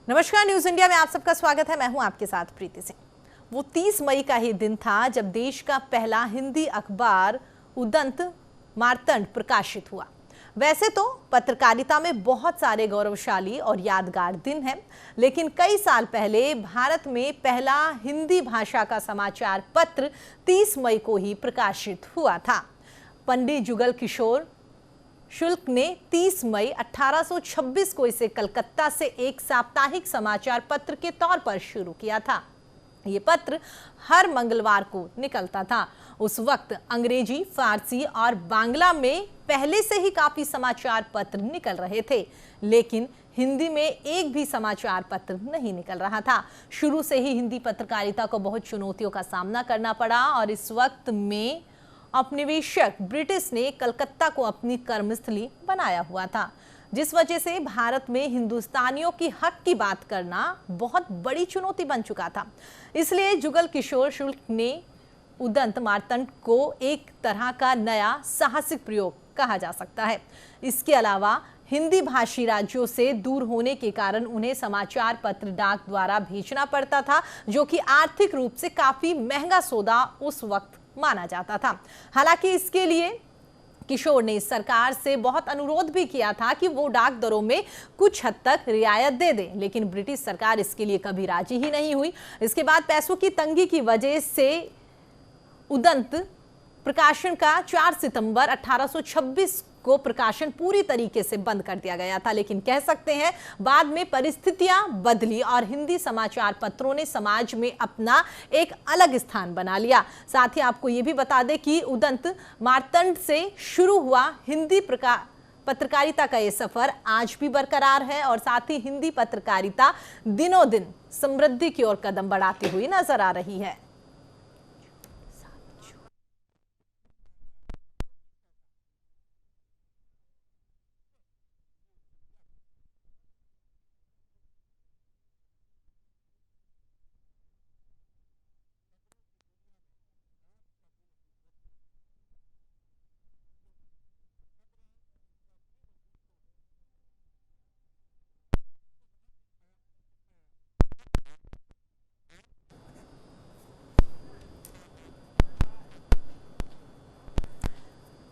नमस्कार, news India में आप सबका स्वागत है। मैं हूं आपके साथ प्रीति सिंह। वो 30 मई का ही दिन था जब देश का पहला हिंदी अखबार उदंत मार्तंड प्रकाशित हुआ। वैसे तो पत्रकारिता में बहुत सारे गौरवशाली और यादगार दिन हैं, लेकिन कई साल पहले भारत में पहला हिंदी भाषा का समाचार पत्र 30 मई को ही प्रकाशित हुआ था। पंडित जुगल किशोर शुक्ल ने 30 मई 1826 को इसे कलकत्ता से एक साप्ताहिक समाचार पत्र के तौर पर शुरू किया था। ये पत्र हर मंगलवार को निकलता था। उस वक्त अंग्रेजी, फारसी और बांग्ला में पहले से ही काफी समाचार पत्र निकल रहे थे, लेकिन हिंदी में एक भी समाचार पत्र नहीं निकल रहा था। शुरू से ही हिंदी पत्रकारिता को बहुत चुनौतियों का सामना करना पड़ा और इस वक्त में औपनिवेशिक ब्रिटिश ने कलकत्ता को अपनी कर्मस्थली बनाया हुआ था, जिस वजह से भारत में हिंदुस्तानियों की हक की बात करना बहुत बड़ी चुनौती बन चुका था। इसलिए जुगल किशोर शुक्ल ने उदंत मार्तंड को एक तरह का नया साहसिक प्रयोग कहा जा सकता है। इसके अलावा हिंदी भाषी राज्यों से दूर होने के कारण उन्हें समाचार पत्र डाक द्वारा भेजना पड़ता था, जो कि आर्थिक रूप से काफी महंगा सौदा उस वक्त माना जाता था। हालांकि इसके लिए किशोर ने सरकार से बहुत अनुरोध भी किया था कि वो डाक दरों में कुछ हद तक रियायत दे दे, लेकिन ब्रिटिश सरकार इसके लिए कभी राजी ही नहीं हुई। इसके बाद पैसों की तंगी की वजह से उदंत प्रकाशन का 4 सितंबर 1826 को प्रकाशन पूरी तरीके से बंद कर दिया गया था। लेकिन कह सकते हैं बाद में परिस्थितियां बदली और हिंदी समाचार पत्रों ने समाज में अपना एक अलग स्थान बना लिया। साथ ही आपको यह भी बता दें कि उदंत मार्तंड से शुरू हुआ हिंदी पत्रकारिता का ये सफर आज भी बरकरार है और साथ ही हिंदी पत्रकारिता दिनों दिन समृद्धि की ओर कदम बढ़ाती हुई नजर आ रही है।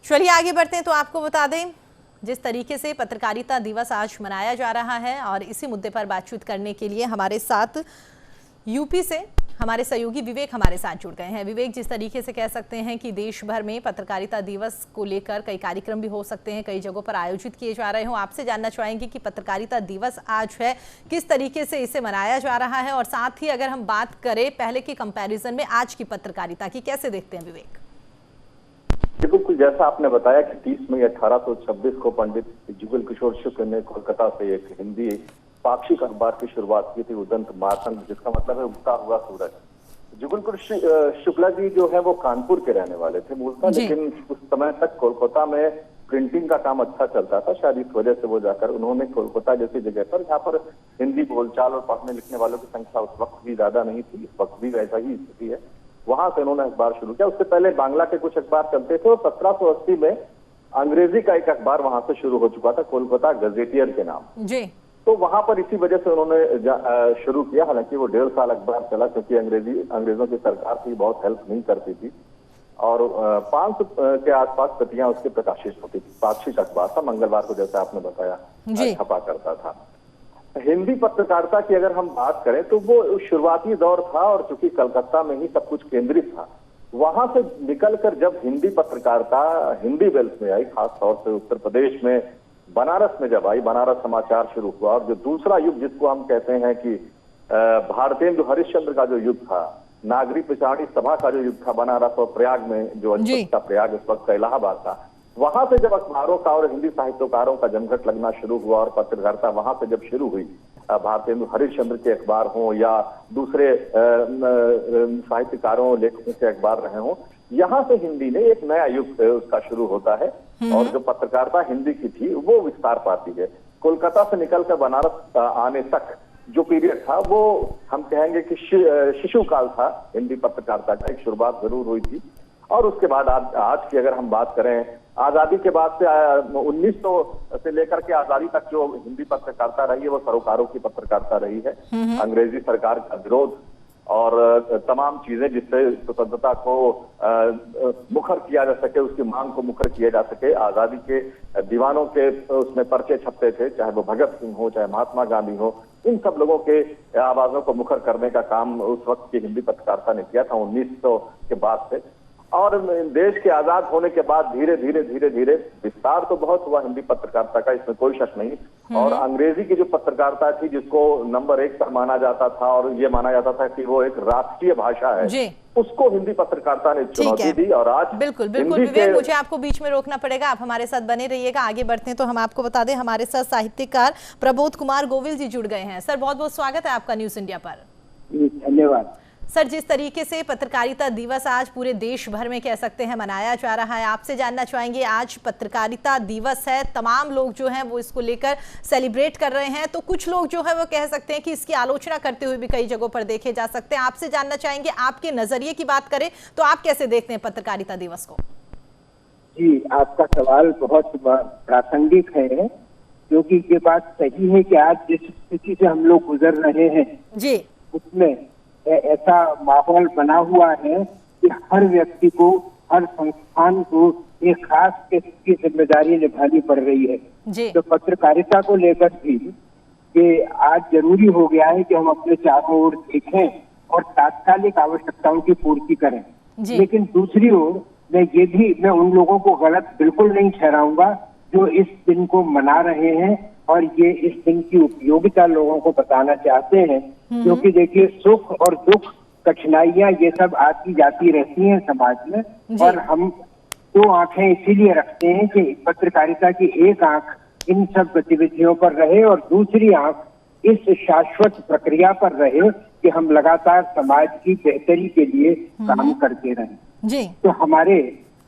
चलिए आगे बढ़ते हैं तो आपको बता दें जिस तरीके से पत्रकारिता दिवस आज मनाया जा रहा है और इसी मुद्दे पर बातचीत करने के लिए हमारे साथ यूपी से हमारे सहयोगी विवेक हमारे साथ जुड़ गए हैं। विवेक, जिस तरीके से कह सकते हैं कि देश भर में पत्रकारिता दिवस को लेकर कई कार्यक्रम भी हो सकते हैं, कई जगहों पर आयोजित किए जा रहे हो, आपसे जानना चाहेंगे कि पत्रकारिता दिवस आज है, किस तरीके से इसे मनाया जा रहा है और साथ ही अगर हम बात करें पहले के कंपैरिजन में आज की पत्रकारिता की, कैसे देखते हैं विवेक? बिल्कुल, जैसा आपने बताया कि 30 मई 1826 को पंडित जुगल किशोर शुक्ल ने कोलकाता से एक हिंदी पाक्षिक अखबार की शुरुआत की थी, उदंत मार्तंड, जिसका मतलब है उगता हुआ सूरज। जुगल किशोर शुक्ला जी जो है वो कानपुर के रहने वाले थे मूलतः, लेकिन उस समय तक कोलकाता में प्रिंटिंग का काम अच्छा चलता था। शायद इस वजह से वो जाकर उन्होंने कोलकाता जैसी जगह पर, जहाँ पर हिंदी बोलचाल और पढ़ने लिखने वालों की संख्या उस वक्त भी ज्यादा नहीं थी, इस वक्त भी वैसा ही स्थिति है, वहां से उन्होंने अखबार शुरू किया। उससे पहले बांग्ला के कुछ अखबार चलते थे और 1780 में अंग्रेजी का एक अखबार वहां से शुरू हो चुका था, कोलकाता गजेटियर के नाम जी। तो वहां पर इसी वजह से उन्होंने शुरू किया। हालांकि वो 1.5 साल अखबार चला, क्योंकि अंग्रेजों की सरकार की बहुत हेल्प नहीं करती थी और 500 के आसपास प्रतियां उसके प्रकाशित होती थी। पाक्षिक अखबार था, मंगलवार को जैसे आपने बताया छपा करता था। हिंदी पत्रकारिता की अगर हम बात करें तो वो शुरुआती दौर था और चूंकि कलकत्ता में ही सब कुछ केंद्रित था, वहां से निकलकर जब हिंदी पत्रकारिता हिंदी बेल्ट में आई, खास तौर से उत्तर प्रदेश में बनारस में जब आई, बनारस समाचार शुरू हुआ और जो दूसरा युग जिसको हम कहते हैं कि भारतेंदु हरिश्चंद्र का जो युग था, नागरी पिछाड़ी सभा का जो युग था, बनारस और प्रयाग में जो था, प्रयाग इस वक्त का इलाहाबाद था, वहां से जब अखबारों का और हिंदी साहित्यकारों का जमघट लगना शुरू हुआ और पत्रकारिता वहां से जब शुरू हुई, भारतेंदु हरिश्चंद्र के अखबार हों या दूसरे साहित्यकारों लेखकों के अखबार रहे हों, यहाँ से हिंदी ने एक नया युग उसका शुरू होता है और जो पत्रकारिता हिंदी की थी वो विस्तार पाती है। कोलकाता से निकलकर बनारस आने तक जो पीरियड था वो हम कहेंगे कि शिशु काल था हिंदी पत्रकारिता का। एक शुरुआत जरूर हुई थी और उसके बाद आज की अगर हम बात करें, आजादी के बाद से 1900 से लेकर के आजादी तक जो हिंदी पत्रकारिता रही है वो सरोकारों की पत्रकारिता रही है। अंग्रेजी सरकार का विरोध और तमाम चीजें जिससे स्वतंत्रता को मुखर किया जा सके, उसकी मांग को मुखर किया जा सके। आजादी के दीवानों के उसमें पर्चे छपते थे, चाहे वो भगत सिंह हो, चाहे महात्मा गांधी हो, इन सब लोगों के आवाजों को मुखर करने का काम उस वक्त की हिंदी पत्रकारिता ने किया था 1900 के बाद से। और देश के आजाद होने के बाद धीरे धीरे विस्तार तो बहुत हुआ हिंदी पत्रकारिता का, इसमें कोई शक नहीं। और अंग्रेजी की जो पत्रकारिता थी जिसको नंबर 1 पर माना जाता था और ये माना जाता था कि वो एक राष्ट्रीय भाषा है, उसको हिंदी पत्रकारिता ने चुनौती दी। और आज बिल्कुल विवेक, मुझे आपको बीच में रोकना पड़ेगा, आप हमारे साथ बने रहिएगा। आगे बढ़ते हैं तो हम आपको बता दें हमारे साथ साहित्यकार प्रबोध कुमार गोविल जी जुड़ गए हैं। सर बहुत बहुत स्वागत है आपका न्यूज इंडिया पर। धन्यवाद। सर, जिस तरीके से पत्रकारिता दिवस आज पूरे देश भर में कह सकते हैं मनाया जा रहा है, आपसे जानना चाहेंगे, आज पत्रकारिता दिवस है, तमाम लोग जो हैं वो इसको लेकर सेलिब्रेट कर रहे हैं, तो कुछ लोग जो है वो कह सकते हैं कि इसकी आलोचना करते हुए भी कई जगहों पर देखे जा सकते हैं। आपसे जानना चाहेंगे, आपके नजरिए की बात करें तो आप कैसे देखते हैं पत्रकारिता दिवस को? जी, आपका सवाल बहुत प्रासंगिक है, क्योंकि ये बात सही है कि आज जिस स्थिति से हम लोग गुजर रहे हैं जी, उसमें ऐसा माहौल बना हुआ है कि हर व्यक्ति को, हर संस्थान को एक खास किस्म की जिम्मेदारी निभानी पड़ रही है जी। तो पत्रकारिता को लेकर भी कि आज जरूरी हो गया है कि हम अपने चारों ओर देखें और तात्कालिक आवश्यकताओं की पूर्ति करें। लेकिन दूसरी ओर मैं उन लोगों को गलत बिल्कुल नहीं ठहराऊंगा जो इस दिन को मना रहे हैं और ये इस दिन की उपयोगिता लोगों को बताना चाहते हैं, क्योंकि देखिए सुख और दुख, कठिनाइयां ये सब आती जाती रहती हैं समाज में, और हम 2 आंखें इसीलिए रखते हैं कि पत्रकारिता की एक आंख इन सब गतिविधियों पर रहे और दूसरी आंख इस शाश्वत प्रक्रिया पर रहे कि हम लगातार समाज की बेहतरी के लिए काम करते रहें जी। तो हमारे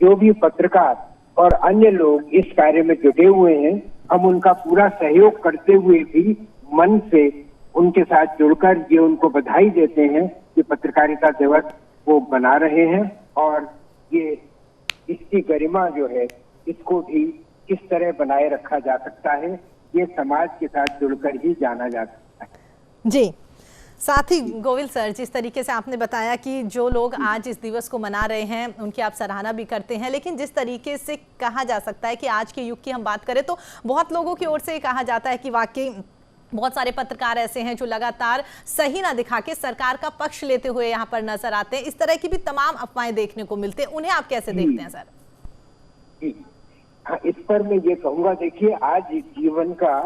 जो भी पत्रकार और अन्य लोग इस कार्य में जुटे हुए हैं, हम उनका पूरा सहयोग करते हुए भी मन से उनके साथ जुड़कर ये उनको बधाई देते हैं कि पत्रकारिता दिवस वो मना रहे हैं, और ये इसकी गरिमा जो है इसको भी किस तरह बनाए रखा जा सकता है, ये समाज के साथ जुड़कर ही जाना जा सकता है। जी, साथ ही गोविल सर, जिस तरीके से आपने बताया कि जो लोग आज इस दिवस को मना रहे हैं उनकी आप सराहना भी करते हैं, लेकिन जिस तरीके से कहा जा सकता है कि आज के युग की हम बात करें तो बहुत लोगों की ओर से कहा जाता है कि वाकई बहुत सारे पत्रकार ऐसे हैं जो लगातार सही ना दिखा के सरकार का पक्ष लेते हुए यहाँ पर नजर आते हैं। इस तरह की भी तमाम अफवाहें देखने को मिलते हैं, उन्हें आप कैसे देखते हैं सर? हाँ, इस पर मैं ये कहूँगा, देखिए आज जीवन का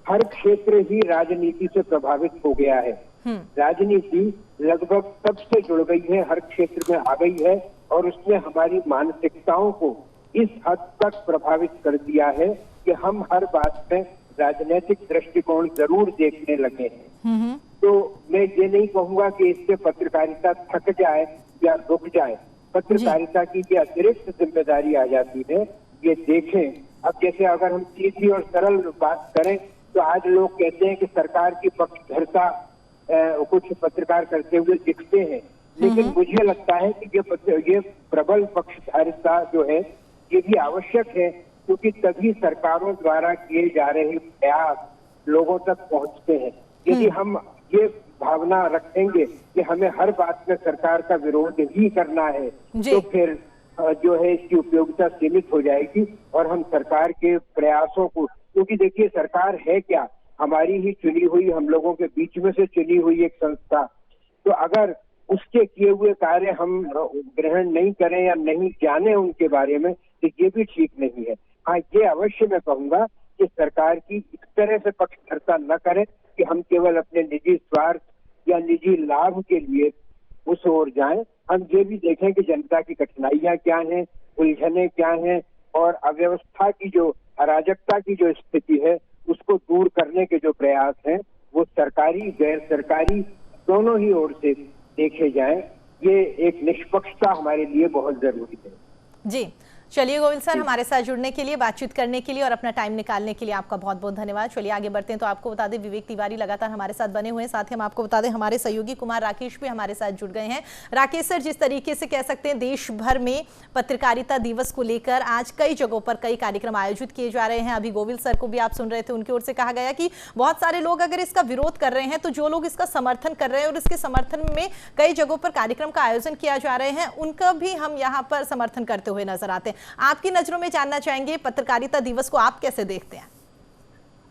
हर क्षेत्र ही राजनीति से प्रभावित हो गया है। राजनीति लगभग सबसे जुड़ गई है, हर क्षेत्र में आ गई है, और उसने हमारी मानसिकताओं को इस हद तक प्रभावित कर दिया है कि हम हर बात में राजनीतिक दृष्टिकोण जरूर देखने लगे हैं। तो मैं ये नहीं कहूंगा कि इससे पत्रकारिता थक जाए या रुक जाए, पत्रकारिता की ये अतिरिक्त जिम्मेदारी आ जाती है, ये देखें। अब जैसे अगर हम सीधी और सरल बात करें तो आज लोग कहते हैं कि सरकार की पक्षधरता कुछ पत्रकार करते हुए दिखते हैं, लेकिन मुझे लगता है कि ये प्रबल पक्षधारिता जो है ये भी आवश्यक है, क्योंकि तभी सरकारों द्वारा किए जा रहे प्रयास लोगों तक पहुंचते हैं। यदि हम ये भावना रखेंगे कि हमें हर बात में सरकार का विरोध ही करना है तो फिर जो है इसकी उपयोगिता सीमित हो जाएगी और हम सरकार के प्रयासों को, क्योंकि देखिए सरकार है क्या, हमारी ही चुनी हुई, हम लोगों के बीच में से चुनी हुई एक संस्था, तो अगर उसके किए हुए कार्य हम ग्रहण नहीं करें या नहीं जाने उनके बारे में तो ये भी ठीक नहीं है। हाँ, ये अवश्य मैं कहूंगा कि सरकार की इस तरह से पक्षधरता न करें कि हम केवल अपने निजी स्वार्थ या निजी लाभ के लिए उस ओर जाएं। हम ये भी देखें कि जनता की कठिनाइयां क्या हैं, उलझने क्या हैं, और अव्यवस्था की जो, अराजकता की जो स्थिति है उसको दूर करने के जो प्रयास हैं वो सरकारी गैर सरकारी दोनों ही ओर से देखे जाएं। ये एक निष्पक्षता हमारे लिए बहुत जरूरी है। जी, चलिए गोविंद सर, हमारे साथ जुड़ने के लिए, बातचीत करने के लिए और अपना टाइम निकालने के लिए आपका बहुत बहुत धन्यवाद। चलिए आगे बढ़ते हैं। तो आपको बता दें विवेक तिवारी लगातार हमारे साथ बने हुए हैं, साथ ही हम आपको बता दें हमारे सहयोगी कुमार राकेश भी हमारे साथ जुड़ गए हैं। राकेश सर, जिस तरीके से कह सकते हैं देश भर में पत्रकारिता दिवस को लेकर आज कई जगहों पर कई कार्यक्रम आयोजित किए जा रहे हैं। अभी गोविंद सर को भी आप सुन रहे थे, उनकी ओर से कहा गया कि बहुत सारे लोग अगर इसका विरोध कर रहे हैं तो जो लोग इसका समर्थन कर रहे हैं और इसके समर्थन में कई जगहों पर कार्यक्रम का आयोजन किया जा रहे हैं, उनका भी हम यहाँ पर समर्थन करते हुए नजर आते हैं। आपकी नजरों में जानना चाहेंगे पत्रकारिता दिवस को आप कैसे देखते हैं?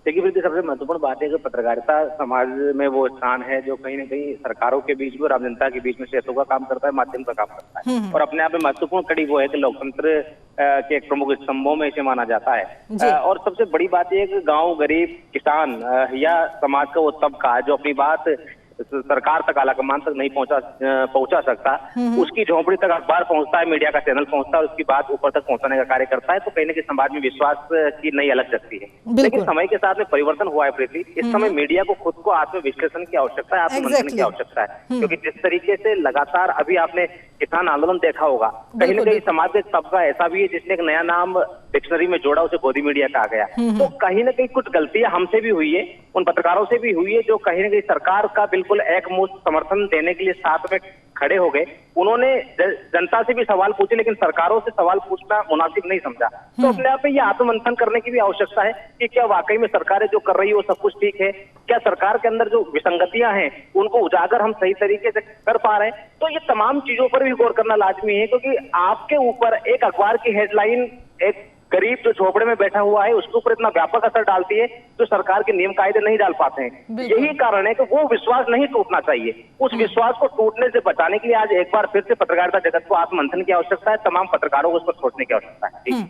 देखिए प्रीति, सबसे महत्वपूर्ण बात है कि पत्रकारिता समाज में वो स्थान है जो कहीं न कहीं सरकारों के बीच में और आम जनता के बीच में सेतु का काम करता है, माध्यम का काम करता है। और अपने आप में महत्वपूर्ण कड़ी वो है कि लोकतंत्र के एक प्रमुख स्तंभों में इसे माना जाता है। और सबसे बड़ी बात यह है कि गाँव, गरीब, किसान या समाज का वो तबका जो अपनी बात सरकार तक, आलाकमान तक नहीं पहुंचा सकता, उसकी झोंपड़ी तक अखबार पहुंचता है, मीडिया का चैनल पहुंचता है, उसकी बात ऊपर तक पहुंचाने का कार्य करता है। तो कहीं न कहीं समाज में विश्वास की नई अलग जगती है। लेकिन समय के साथ में परिवर्तन हुआ है प्रीति। इस समय मीडिया को खुद को आत्मविश्लेषण की आवश्यकता है, आत्ममंथन की आवश्यकता है। क्योंकि जिस तरीके से लगातार अभी आपने किसान आंदोलन देखा होगा, कहीं न कहीं समाज का एक तबका ऐसा भी है जिसने एक नया नाम डिक्शनरी में जोड़ा, उसे गोदी मीडिया कहा गया। तो कहीं न कहीं कुछ गलतियां हमसे भी हुई है, उन पत्रकारों से भी हुई है जो कहीं न कहीं सरकार का बिल्कुल एकमुश्त समर्थन देने के लिए साथ में खड़े हो गए। उन्होंने जनता से भी सवाल पूछे, लेकिन सरकारों से सवाल पूछना मुनासिब नहीं समझा। तो अपने आप में ये आत्ममंथन करने की भी आवश्यकता है कि क्या वाकई में सरकारें जो कर रही है वो सब कुछ ठीक है? क्या सरकार के अंदर जो विसंगतियां हैं उनको उजागर हम सही तरीके से कर पा रहे हैं? तो ये तमाम चीजों पर भी गौर करना लाजमी है, क्योंकि आपके ऊपर एक अखबार की हेडलाइन एक गरीब जो झोपड़े में बैठा हुआ है उसके ऊपर इतना व्यापक असर डालती है जो सरकार के नियम कायदे नहीं डाल पाते हैं। यही कारण है कि वो विश्वास नहीं टूटना चाहिए। उस विश्वास को टूटने से बचाने के लिए आज एक बार फिर से पत्रकारिता जगत को आत्ममंथन की आवश्यकता है, तमाम पत्रकारों को उस पर सोचने की आवश्यकता है।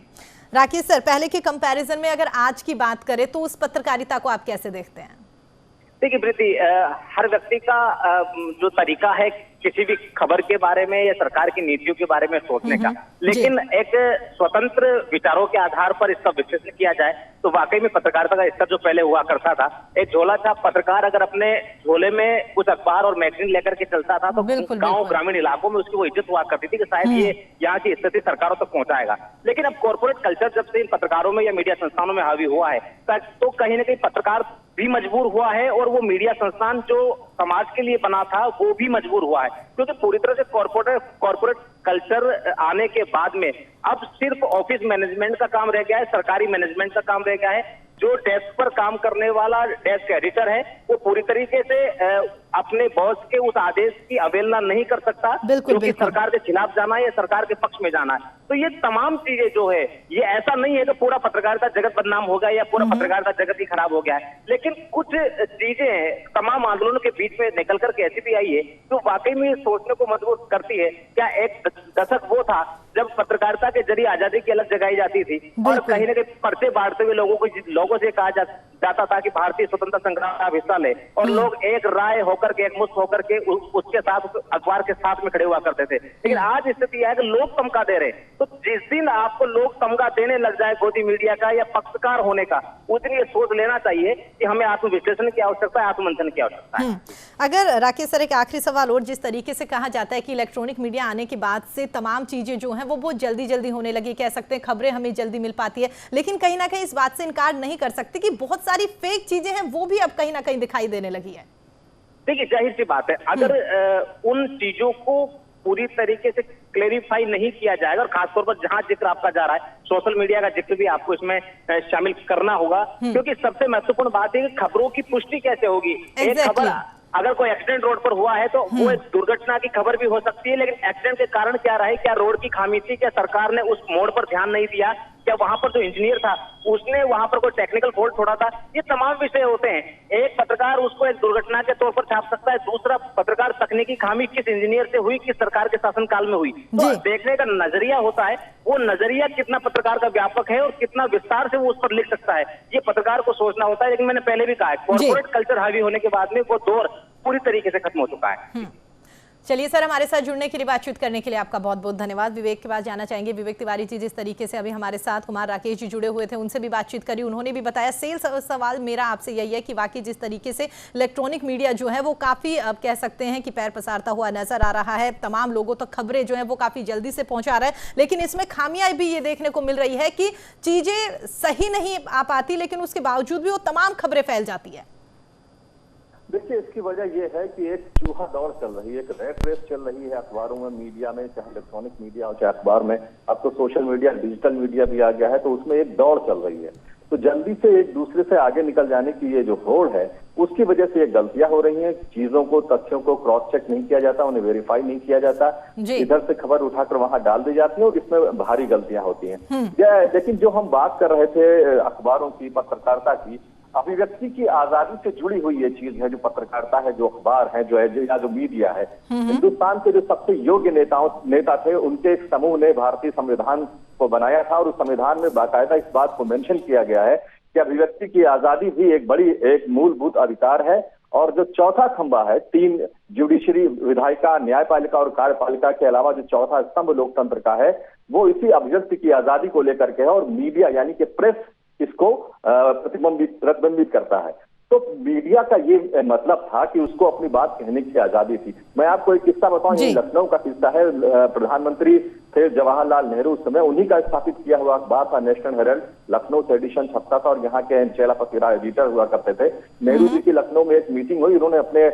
राकेश सर, पहले के कंपैरिजन में अगर आज की बात करें तो उस पत्रकारिता को आप कैसे देखते हैं? देखिए प्रीति, हर व्यक्ति का जो तरीका है किसी भी खबर के बारे में या सरकार की नीतियों के बारे में सोचने का, लेकिन एक स्वतंत्र विचारों के आधार पर इसका विश्लेषण किया जाए तो वाकई में पत्रकारिता का स्तर जो पहले हुआ करता था, एक झोला छाप पत्रकार अगर अपने झोले में कुछ अखबार और मैगजीन लेकर के चलता था तो गांव, ग्रामीण इलाकों में उसकी वो इज्जत हुआ करती थी कि शायद ये यहाँ की स्थिति सरकारों तक पहुंचाएगा। लेकिन अब कॉर्पोरेट कल्चर जब से इन पत्रकारों में या मीडिया संस्थानों में हावी हुआ है तो कहीं न कहीं पत्रकार भी मजबूर हुआ है और वो मीडिया संस्थान जो समाज के लिए बना था वो भी मजबूर हुआ है, क्योंकि पूरी तरह से कॉर्पोरेट कल्चर आने के बाद में अब सिर्फ ऑफिस मैनेजमेंट का काम रह गया है, सरकारी मैनेजमेंट का काम रह गया है। जो डेस्क पर काम करने वाला डेस्क एडिटर है वो पूरी तरीके से अपने बॉस के उस आदेश की अवहेलना नहीं कर सकता, क्योंकि सरकार के खिलाफ जाना है या सरकार के पक्ष में जाना है। तो ये तमाम चीजें जो है, ये ऐसा नहीं है कि पूरा पत्रकारिता जगत बदनाम हो गया या पूरा पत्रकारिता जगत ही खराब हो गया है, लेकिन कुछ चीजें तमाम आंदोलनों के बीच में निकल करके ऐसी भी आई है जो वाकई में सोचने को मजबूर करती है। क्या एक दशक वो था जब पत्रकारिता के जरिए आजादी की अलग जगाई जाती थी और कहीं न कहीं पर्चे बांटते हुए लोगों से कहा जाता था कि भारतीय स्वतंत्रता संग्राम का हिस्सा ले, और लोग एक राय होकर के, एकमुश्त होकर के उसके साथ, अखबार के साथ में खड़े हुआ करते थे। लेकिन आज स्थिति है कि लोग तमगा दे रहे हैं। तो जिस दिन आपको लोग तमगा देने लग जाए गोदी मीडिया का या पक्षकार होने का, उस दिन ये सोच लेना चाहिए कि हमें आत्मविश्लेषण की आवश्यकता है, आत्ममंथन की आवश्यकता है। अगर राकेश सर, एक आखिरी सवाल और, जिस तरीके से कहा जाता है कि इलेक्ट्रॉनिक मीडिया आने के बाद से तमाम चीजें जो हैं वो बहुत जल्दी होने लगी, कह सकते हैं खबरें हमें जल्दी मिल पाती है, लेकिन कहीं ना कहीं इस बात से इनकार नहीं कर सकते कि बहुत सारी फेक चीजें हैं वो भी अब कहीं ना कहीं दिखाई देने लगी है। देखिए, जाहिर सी बात है, अगर उन चीजों को पूरी तरीके से क्लेरिफाई नहीं किया जाएगा, और खासतौर पर जहां जिक्र आपका जा रहा है, सोशल मीडिया का जिक्र भी आपको इसमें शामिल करना होगा, क्योंकि सबसे महत्वपूर्ण बात है कि खबरों की पुष्टि कैसे होगी। एक खबर, अगर कोई एक्सीडेंट रोड पर हुआ है तो वो एक दुर्घटना की खबर भी हो सकती है, लेकिन एक्सीडेंट के कारण क्या रहा है, क्या रोड की खामी थी, क्या सरकार ने उस मोड़ पर ध्यान नहीं दिया, क्या वहां पर जो इंजीनियर था उसने वहां पर कोई टेक्निकल फॉल्ट छोड़ा था, ये तमाम विषय होते हैं। एक पत्रकार उसको एक दुर्घटना के तौर पर छाप सकता है, दूसरा पत्रकार तकनीकी खामी किस इंजीनियर से हुई, किस सरकार के शासनकाल में हुई। तो देखने का नजरिया होता है, वो नजरिया कितना पत्रकार का व्यापक है और कितना विस्तार से वो उस पर लिख सकता है, ये पत्रकार को सोचना होता है। लेकिन मैंने पहले भी कहा है, कॉर्पोरेट कल्चर हावी होने के बाद में वो दौर पूरी तरीके से खत्म हो चुका है। चलिए सर, हमारे साथ जुड़ने के लिए, बातचीत करने के लिए आपका बहुत बहुत धन्यवाद। विवेक के पास जाना चाहेंगे। विवेक तिवारी जी, जिस तरीके से अभी हमारे साथ कुमार राकेश जी जुड़े हुए थे, उनसे भी बातचीत करी, उन्होंने भी बताया। सवाल मेरा आपसे यही है कि वाकई जिस तरीके से इलेक्ट्रॉनिक मीडिया जो है वो काफ़ी, अब कह सकते हैं कि पैर पसारता हुआ नजर आ रहा है, तमाम लोगों तक खबरें जो है वो काफ़ी जल्दी से पहुंचा रहा है, लेकिन इसमें खामियां भी ये देखने को मिल रही है कि चीज़ें सही नहीं आ पाती, लेकिन उसके बावजूद भी वो तमाम खबरें फैल जाती है। देखिए, इसकी वजह यह है कि एक चूहा दौड़ चल रही है, एक रैट रेस चल रही है अखबारों में, मीडिया में, चाहे इलेक्ट्रॉनिक मीडिया हो चाहे अखबार में। अब तो सोशल मीडिया, डिजिटल मीडिया भी आ गया है, तो उसमें एक दौड़ चल रही है। तो जल्दी से एक दूसरे से आगे निकल जाने की ये जो होड़ है, उसकी वजह से ये गलतियां हो रही हैं। चीजों को, तथ्यों को क्रॉस चेक नहीं किया जाता, उन्हें वेरीफाई नहीं किया जाता, इधर से खबर उठाकर वहां डाल दी जाती है और इसमें भारी गलतियां होती हैं। लेकिन जो हम बात कर रहे थे अखबारों की, पत्रकारिता की, अभिव्यक्ति की आजादी से जुड़ी हुई ये चीज है, जो पत्रकारिता है, जो अखबार है, जो मीडिया है। हिंदुस्तान के जो सबसे योग्य नेता थे, उनके एक समूह ने भारतीय संविधान को बनाया था और उस संविधान में बाकायदा इस बात को मेंशन किया गया है कि अभिव्यक्ति की आजादी भी एक मूलभूत अधिकार है। और जो चौथा खंबा है, 3 जुडिशरी, विधायिका, न्यायपालिका और कार्यपालिका के अलावा जो चौथा स्तंभ लोकतंत्र का है, वो इसी अभिव्यक्ति की आजादी को लेकर के है। और मीडिया यानी कि प्रेस इसको प्रतिबंधित करता है। तो मीडिया का ये मतलब था कि उसको अपनी बात कहने की आजादी थी। मैं आपको एक किस्सा बताऊं, ये लखनऊ का किस्सा है। प्रधानमंत्री थे जवाहरलाल नेहरू, उस समय उन्हीं का स्थापित किया हुआ अखबार था नेशनल हेरल्ड। लखनऊ से एडिशन छपता था और यहाँ के चेलापति राव एडिटर हुआ करते थे। नेहरू जी की लखनऊ में एक मीटिंग हुई, उन्होंने अपने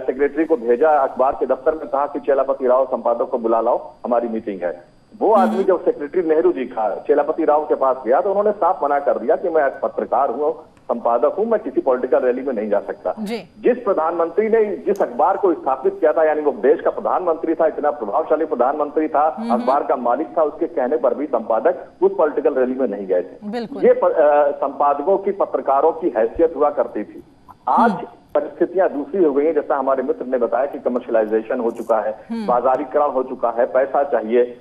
सेक्रेटरी को भेजा अखबार के दफ्तर में, कहा कि चेलापति राव संपादक को बुला लाओ, हमारी मीटिंग है। वो आदमी जब सेक्रेटरी नेहरू जी का चेलापति राव के पास गया तो उन्होंने साफ मना कर दिया कि मैं पत्रकार हूँ, संपादक हूं, मैं किसी पॉलिटिकल रैली में नहीं जा सकता। जिस प्रधानमंत्री ने जिस अखबार को स्थापित किया था, यानी वो देश का प्रधानमंत्री था, इतना प्रभावशाली प्रधानमंत्री था, अखबार का मालिक था, उसके कहने पर भी संपादक उस पॉलिटिकल रैली में नहीं गए थे। ये संपादकों की, पत्रकारों की हैसियत हुआ करती थी। आज परिस्थितियां दूसरी हो गई हैं। जैसा हमारे मित्र ने बताया कि कमर्शियलाइजेशन हो चुका है, बाजारीकरण हो चुका है, पैसा चाहिए।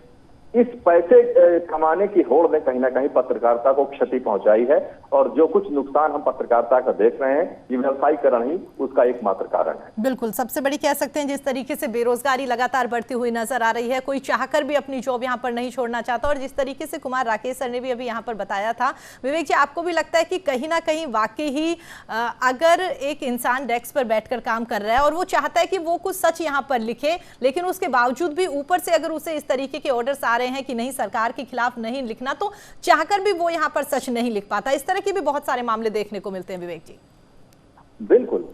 इस पैसे कमाने की होड़ ने कहीं ना कहीं पत्रकारिता को क्षति पहुंचाई है और जो कुछ नुकसान हम पत्रकारिता का देख रहे हैं, ये व्यवसायीकरण ही उसका एकमात्र कारण है। बिल्कुल, सबसे बड़ी कह सकते हैं जिस तरीके से बेरोजगारी लगातार बढ़ती हुई नजर आ रही है, कोई चाहकर भी अपनी जॉब यहाँ पर नहीं छोड़ना चाहता। और जिस तरीके से कुमार राकेश सर ने भी अभी यहाँ पर बताया था, विवेक जी, आपको भी लगता है कि कहीं ना कहीं वाकई ही अगर एक इंसान डेस्क पर बैठकर काम कर रहा है और वो चाहता है कि वो कुछ सच यहाँ पर लिखे, लेकिन उसके बावजूद भी ऊपर से अगर उसे इस तरीके के ऑर्डर्स आ रहे हैं कि नहीं, सरकार के खिलाफ नहीं लिखना, तो चाहकर भी वो यहाँ पर सच नहीं लिख पाता। इस तरह के भी बहुत सारे मामले देखने को मिलते हैं विवेक जी। बिल्कुल।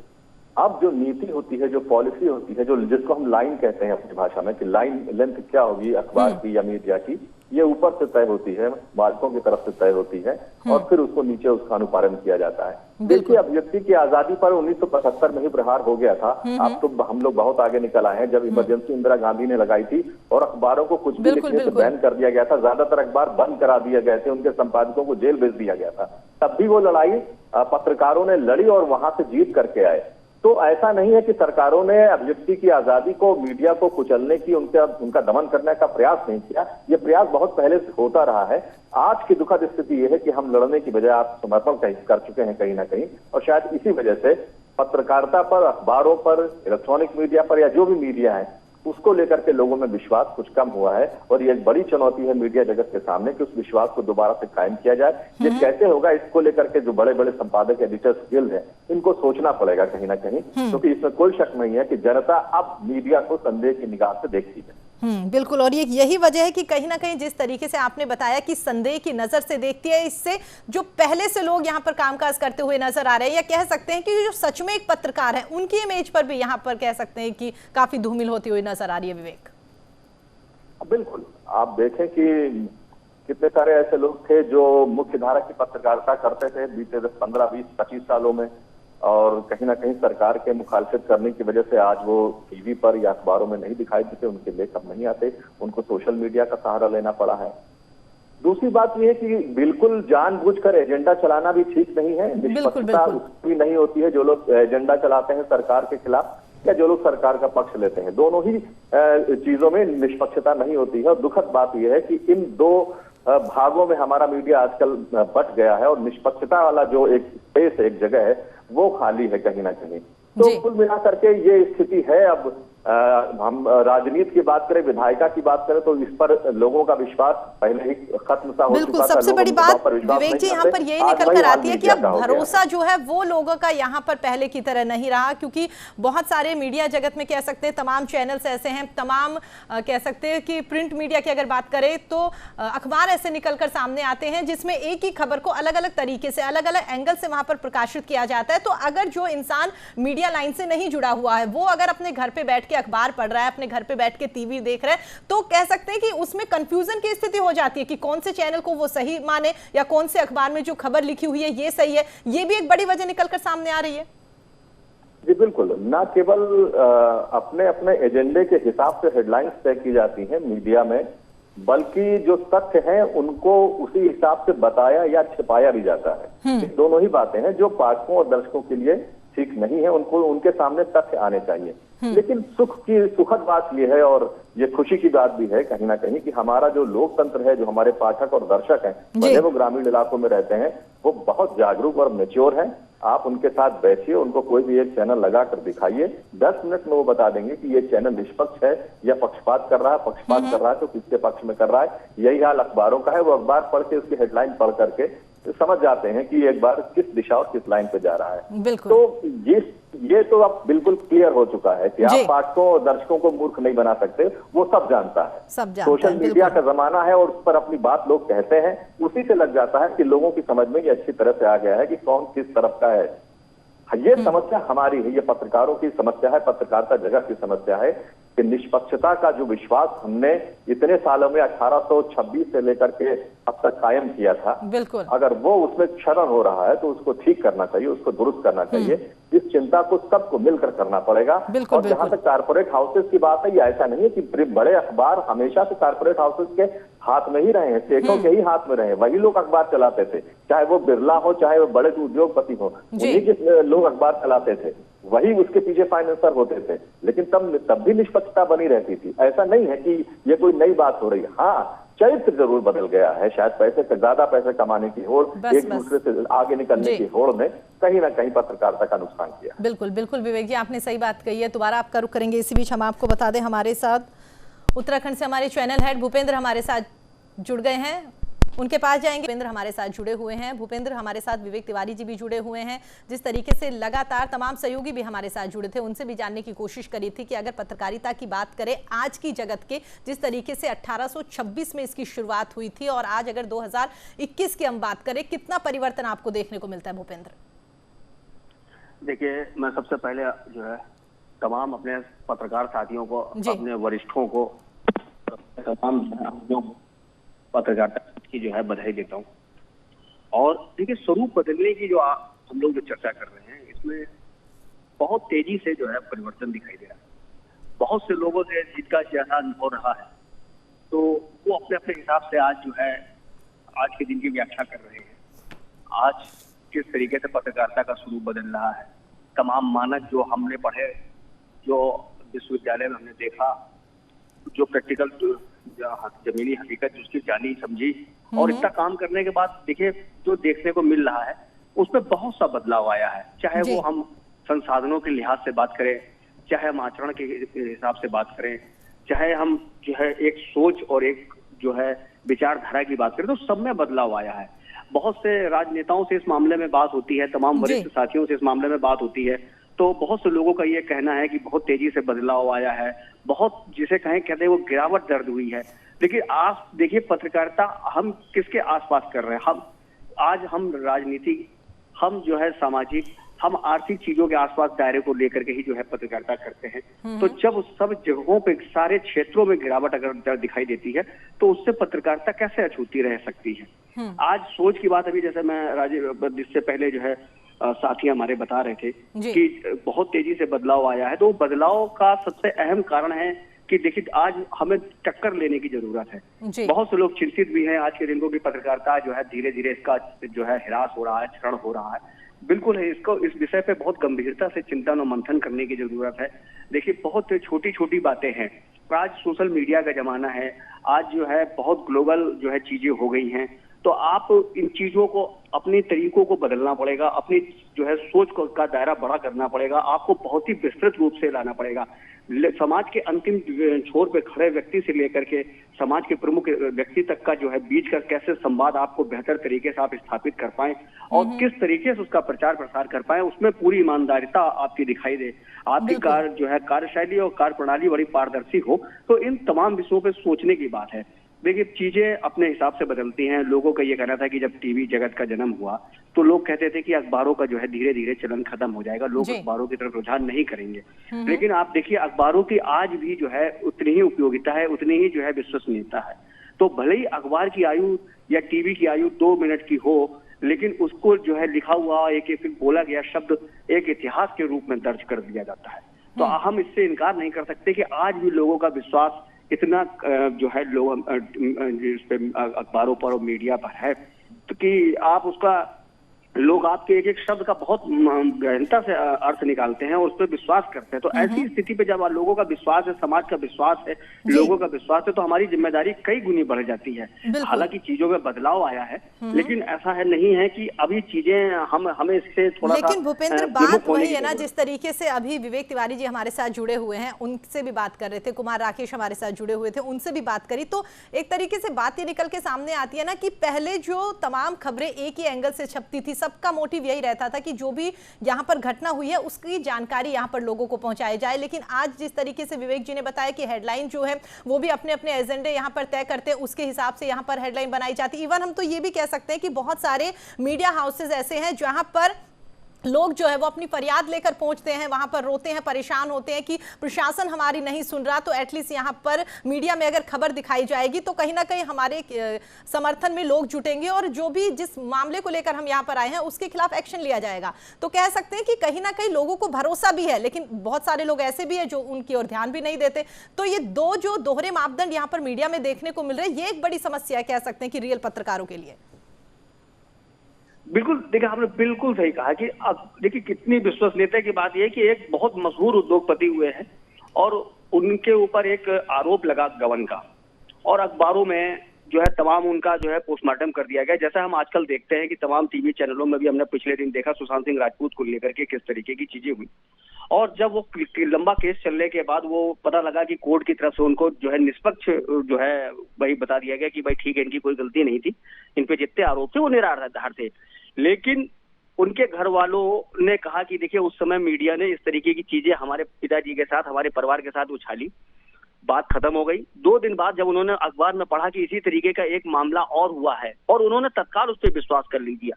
अब जो नीति होती है, जो पॉलिसी होती है, जो जिसको हम लाइन कहते हैं अपनी भाषा में, कि लाइन लेंथ क्या होगी अखबार की या मीडिया की, ये ऊपर से तय होती है, मालिकों की तरफ से तय होती है और फिर उसको नीचे उसका अनुपालन किया जाता है। देखिए, अभिव्यक्ति की आजादी पर 1975 में ही प्रहार हो गया था। अब तो हम लोग बहुत आगे निकल आए हैं, जब इमरजेंसी इंदिरा गांधी ने लगाई थी और अखबारों को कुछ भी लिखने से बैन कर दिया गया था। ज्यादातर अखबार बंद करा दिए गए थे, उनके संपादकों को जेल भेज दिया गया था। तब भी वो लड़ाई पत्रकारों ने लड़ी और वहां से जीत करके आए। तो ऐसा नहीं है कि सरकारों ने अभिव्यक्ति की आजादी को, मीडिया को कुचलने की, उनका दमन करने का प्रयास नहीं किया। ये प्रयास बहुत पहले से होता रहा है। आज की दुखद स्थिति यह है कि हम लड़ने की बजाय आप समर्पण कर चुके हैं कहीं ना कहीं, और शायद इसी वजह से पत्रकारिता पर, अखबारों पर, इलेक्ट्रॉनिक मीडिया पर या जो भी मीडिया है, उसको लेकर के लोगों में विश्वास कुछ कम हुआ है। और ये एक बड़ी चुनौती है मीडिया जगत के सामने कि उस विश्वास को दोबारा से कायम किया जाए। ये कैसे होगा, इसको लेकर के जो बड़े बड़े संपादक, एडिटर्स गिल्ड है, इनको सोचना पड़ेगा कहीं ना कहीं, क्योंकि इसमें कोई शक नहीं है कि जनता अब मीडिया को संदेह की निगाह से देखती है। बिल्कुल, और यही वजह है कि कहीं ना कहीं जिस तरीके से आपने बताया कि संदेह की नजर से देखती है, इससे जो पहले से लोग यहाँ पर कामकाज करते हुए नजर आ रहे हैं, या कह सकते हैं कि जो सच में एक पत्रकार है, उनकी इमेज पर भी यहाँ पर कह सकते हैं कि काफी धूमिल होती हुई नजर आ रही है। विवेक, बिल्कुल, आप देखें कि कितने सारे ऐसे लोग थे जो मुख्य धारा की पत्रकारिता करते थे बीते 15, 20, 25 सालों में, और कहीं ना कहीं सरकार के मुखालफत करने की वजह से आज वो टीवी पर या अखबारों में नहीं दिखाई देते, उनके लेख अब नहीं आते, उनको सोशल मीडिया का सहारा लेना पड़ा है। दूसरी बात यह है कि बिल्कुल जानबूझकर एजेंडा चलाना भी ठीक नहीं है। निष्पक्षता उसकी नहीं होती है जो लोग एजेंडा चलाते हैं सरकार के खिलाफ या जो लोग सरकार का पक्ष लेते हैं। दोनों ही चीजों में निष्पक्षता नहीं होती है। और दुखद बात यह है कि इन दो भागों में हमारा मीडिया आजकल बट गया है और निष्पक्षता वाला जो एक स्पेस, एक जगह है, वो खाली है कहीं ना कहीं। तो कुल मिलाकर के ये स्थिति है। अब हम राजनीति की बात करें, विधायिका की बात करें, तो इस पर लोगों का विश्वास पहले ही खत्म सा हो चुका था। बिल्कुल, सबसे बड़ी बात विवेक जी यहाँ पर यही निकल कर आती है कि अब भरोसा जो है वो लोगों का यहाँ पर पहले की तरह नहीं रहा, क्योंकि बहुत सारे मीडिया जगत में कह सकते हैं तमाम चैनल्स ऐसे हैं, तमाम कह सकते हैं कि प्रिंट मीडिया की अगर बात करें तो अखबार ऐसे निकलकर सामने आते हैं जिसमें एक ही खबर को अलग अलग तरीके से, अलग अलग एंगल से वहां पर प्रकाशित किया जाता है। तो अगर जो इंसान मीडिया लाइन से नहीं जुड़ा हुआ है, वो अगर अपने घर पे बैठ के अखबार पढ़ रहा है, अपने घर पे बैठ के टीवी देख रहा है, तो कह सकते हैं कि उसमें कंफ्यूजन की स्थिति हो जाती है कि कौन से चैनल को वो सही माने या कौन से अखबार में जो खबर लिखी हुई है ये सही है। ये भी एक बड़ी वजह निकलकर सामने आ रही है। जी बिल्कुल, ना केवल अपने अपने एजेंडे के हिसाब से हेडलाइंस तय की जाती हैं मीडिया में, बल्कि जो तथ्य हैं उनको उसी हिसाब से बताया या छिपाया भी जाता है। ये दोनों ही बातें हैं जो पाठकों और दर्शकों के लिए ठीक नहीं है, उनको उनके सामने तथ्य आने चाहिए। लेकिन सुखद बात यह है और ये खुशी की बात भी है कहीं ना कहीं कि हमारा जो लोकतंत्र है, जो हमारे पाठक और दर्शक हैं, भले वो ग्रामीण इलाकों में रहते हैं, वो बहुत जागरूक और मैच्योर हैं। आप उनके साथ बैठिए, उनको कोई भी एक चैनल लगा कर दिखाइए, 10 मिनट में वो बता देंगे कि ये चैनल निष्पक्ष है या पक्षपात कर रहा है। पक्षपात कर रहा है तो किसके पक्ष में कर रहा है। यही हाल अखबारों का है। वो अखबार पढ़ के, उसकी हेडलाइन पढ़ करके समझ जाते हैं कि एक बार किस दिशा और किस लाइन पे जा रहा है। बिल्कुल। तो ये तो अब बिल्कुल क्लियर हो चुका है कि आप पाठकों और दर्शकों को मूर्ख नहीं बना सकते, वो सब जानता है। सोशल मीडिया का जमाना है और उस पर अपनी बात लोग कहते हैं, उसी से लग जाता है कि लोगों की समझ में ये अच्छी तरह से आ गया है कि कौन किस तरफ का है। ये समस्या हमारी है, ये पत्रकारों की समस्या है, पत्रकारिता जगत की समस्या है कि निष्पक्षता का जो विश्वास हमने इतने सालों में 1826 से लेकर के अब तक कायम किया था, बिल्कुल, अगर वो उसमें क्षरण हो रहा है तो उसको ठीक करना चाहिए, उसको दुरुस्त करना चाहिए। इस चिंता को सबको मिलकर करना पड़ेगा। और जहां तक कारपोरेट हाउसेस की बात है, ये ऐसा नहीं है कि बड़े अखबार हमेशा से कारपोरेट हाउसेस के हाथ में ही रहे हैं, सेठों के ही हाथ में रहे। वही लोग अखबार चलाते थे, चाहे वो बिरला हो, चाहे वो बड़े उद्योगपति हो, उन्हीं के लोग अखबार चलाते थे, वही उसके पीछे फाइनेंसर होते थे। लेकिन तब भी निष्पक्षता बनी रहती थी। ऐसा नहीं है कि ये कोई नई बात हो रही है। हाँ, चरित्र जरूर बदल गया है, शायद पैसे से ज्यादा पैसे कमाने की होड़, एक दूसरे से आगे निकलने की होड़ में कहीं ना कहीं पत्रकारिता का नुकसान किया। बिल्कुल बिल्कुल विवेक जी, आपने सही बात कही है। दोबारा आपका रुख करेंगे, इसी बीच हम आपको बता दें हमारे साथ उत्तराखंड से हमारे चैनल हेड भूपेंद्र हमारे साथ जुड़ गए हैं, उनके पास जाएंगे। भूपेंद्र हमारे साथ जुड़े हुए हैं। भूपेंद्र, हमारे साथ विवेक तिवारी जी भी जुड़े हुए हैं। जिस तरीके से लगातार तमाम सहयोगी भी हमारे साथ जुड़े थे, उनसे भी जानने की कोशिश करी थी कि अगर पत्रकारिता की बात करें आज की जगत के, जिस तरीके से 1826 में इसकी शुरुआत हुई थी और आज अगर 2021 की हम बात करें, कितना परिवर्तन आपको देखने को मिलता है भूपेंद्र? देखिए, मैं सबसे पहले जो है तमाम अपने पत्रकार साथियों को, अपने वरिष्ठों को, तमाम पत्रकारिता की जो है बधाई देता हूँ। और देखिए, स्वरूप बदलने की जो हम लोग जो चर्चा कर रहे हैं, इसमें बहुत तेजी से जो है परिवर्तन दिखाई दे रहा है। बहुत से लोगों से जिनका चयन हो रहा है, तो वो अपने अपने हिसाब से आज जो है आज के दिन की व्याख्या कर रहे हैं। आज किस तरीके से पत्रकारिता का स्वरूप बदल रहा है, तमाम मानक जो हमने पढ़े, जो विश्वविद्यालय में हमने देखा, जो प्रैक्टिकल जमीनी हकीकत उसकी जानी समझी, और इतना काम करने के बाद देखिए जो देखने को मिल रहा है उसमें बहुत सा बदलाव आया है। चाहे वो हम संसाधनों के लिहाज से बात करें, चाहे हम आचरण के हिसाब से बात करें, चाहे हम जो है एक सोच और एक जो है विचारधारा की बात करें, तो सब में बदलाव आया है। बहुत से राजनेताओं से इस मामले में बात होती है, तमाम वरिष्ठ साथियों से इस मामले में बात होती है, तो बहुत से लोगों का ये कहना है कि बहुत तेजी से बदलाव आया है, बहुत जिसे कहते हैं वो गिरावट दर्ज हुई है। लेकिन आप देखिए, पत्रकारिता हम किसके आसपास कर रहे हैं? हम राजनीति, हम जो है सामाजिक, हम आर्थिक चीजों के आसपास दायरे को लेकर के ही जो है पत्रकारिता करते हैं। तो जब सब जगहों पे, सारे क्षेत्रों में गिरावट अगर दिखाई देती है, तो उससे पत्रकारिता कैसे अछूती रह सकती है? आज सोच की बात, अभी जैसे मैं राजीव, जिससे पहले जो है साथी हमारे बता रहे थे कि बहुत तेजी से बदलाव आया है, तो बदलाव का सबसे अहम कारण है कि देखिए आज हमें टक्कर लेने की जरूरत है। बहुत से लोग चिंतित भी हैं आज के दिन को कि पत्रकारिता जो है धीरे धीरे इसका जो है ह्रास हो रहा है, क्षरण हो रहा है। बिल्कुल है, इसको इस विषय पे बहुत गंभीरता से चिंतन और मंथन करने की जरूरत है। देखिए, बहुत छोटी छोटी बातें हैं। आज सोशल मीडिया का जमाना है, आज जो है बहुत ग्लोबल जो है चीजें हो गई हैं, तो आप इन चीजों को, अपने तरीकों को बदलना पड़ेगा, अपनी जो है सोच को का दायरा बड़ा करना पड़ेगा, आपको बहुत ही विस्तृत रूप से लाना पड़ेगा। समाज के अंतिम छोर पे खड़े व्यक्ति से लेकर के समाज के प्रमुख व्यक्ति तक का जो है बीच का कैसे संवाद आपको बेहतर तरीके से आप स्थापित कर पाए और किस तरीके से उसका प्रचार प्रसार कर पाए, उसमें पूरी ईमानदारिता आपकी दिखाई दे, आपकी कार्यशैली और कार्य प्रणाली बड़ी पारदर्शी हो, तो इन तमाम विषयों पे सोचने की बात है। देखिए, चीजें अपने हिसाब से बदलती हैं। लोगों का ये कहना था कि जब टीवी जगत का जन्म हुआ तो लोग कहते थे कि अखबारों का जो है धीरे धीरे चलन खत्म हो जाएगा, लोग अखबारों की तरफ रुझान नहीं करेंगे। लेकिन आप देखिए, अखबारों की आज भी जो है उतनी ही उपयोगिता है, उतनी ही जो है विश्वसनीयता है। तो भले ही अखबार की आयु या टीवी की आयु 2 मिनट की हो, लेकिन उसको जो है लिखा हुआ एक बोला गया शब्द एक इतिहास के रूप में दर्ज कर दिया जाता है। तो हम इससे इनकार नहीं कर सकते कि आज भी लोगों का विश्वास इतना जो है लोग इस पे अखबारों पर और मीडिया पर है, तो कि आप उसका लोग आपके एक एक शब्द का बहुत गहनता से अर्थ निकालते हैं और उस पर विश्वास करते हैं। तो ऐसी स्थिति पे जब लोगों का विश्वास है, समाज का विश्वास है, लोगों का विश्वास है, तो हमारी जिम्मेदारी कई गुनी बढ़ जाती है। हालांकि चीजों में बदलाव आया है, लेकिन ऐसा है नहीं है कि अभी चीजें हमें इससे थोड़ा लेकिन भूपेंद्र, बात वही है ना, जिस तरीके से अभी विवेक तिवारी जी हमारे साथ जुड़े हुए हैं, उनसे भी बात कर रहे थे, कुमार राकेश हमारे साथ जुड़े हुए थे, उनसे भी बात करी, तो एक तरीके से बात ये निकल के सामने आती है ना कि पहले जो तमाम खबरें एक ही एंगल से छपती थी, सबका मोटिव यही रहता था कि जो भी यहाँ पर घटना हुई है उसकी जानकारी यहाँ पर लोगों को पहुंचाई जाए। लेकिन आज जिस तरीके से विवेक जी ने बताया कि हेडलाइन जो है वो भी अपने अपने एजेंडे यहाँ पर तय करते हैं, उसके हिसाब से यहाँ पर हेडलाइन बनाई जाती है। इवन हम तो ये भी कह सकते हैं कि बहुत सारे मीडिया हाउसेज ऐसे हैं जहाँ पर लोग जो है वो अपनी फरियाद लेकर पहुंचते हैं, वहां पर रोते हैं, परेशान होते हैं कि प्रशासन हमारी नहीं सुन रहा, तो एटलीस्ट यहां पर मीडिया में अगर खबर दिखाई जाएगी तो कहीं ना कहीं हमारे समर्थन में लोग जुटेंगे और जो भी जिस मामले को लेकर हम यहां पर आए हैं उसके खिलाफ एक्शन लिया जाएगा। तो कह सकते हैं कि कहीं ना कहीं लोगों को भरोसा भी है, लेकिन बहुत सारे लोग ऐसे भी है जो उनकी ओर ध्यान भी नहीं देते। तो ये दो जो दोहरे मापदंड यहाँ पर मीडिया में देखने को मिल रहे हैं, ये एक बड़ी समस्या है कह सकते हैं कि रियल पत्रकारों के लिए। बिल्कुल, देखिए आपने बिल्कुल सही कहा कि अब देखिए कितनी विश्वसनीयता की बात यह है कि एक बहुत मशहूर उद्योगपति हुए हैं और उनके ऊपर एक आरोप लगा गबन का, और अखबारों में जो है तमाम उनका जो है पोस्टमार्टम कर दिया गया। जैसा हम आजकल देखते हैं कि तमाम टीवी चैनलों में भी हमने पिछले दिन देखा सुशांत सिंह राजपूत को लेकर के किस तरीके की चीजें हुई, और जब वो लंबा केस चलने के बाद वो पता लगा कि कोर्ट की तरफ से उनको जो है निष्पक्ष जो है वही बता दिया गया कि भाई ठीक है, इनकी कोई गलती नहीं थी, इन पे जितने आरोप थे वो निराधार थे। लेकिन उनके घर वालों ने कहा कि देखिए उस समय मीडिया ने इस तरीके की चीजें हमारे पिताजी के साथ, हमारे परिवार के साथ उछाली, बात खत्म हो गई। 2 दिन बाद जब उन्होंने अखबार में पढ़ा कि इसी तरीके का एक मामला और हुआ है और उन्होंने तत्काल उस पर विश्वास कर लिया,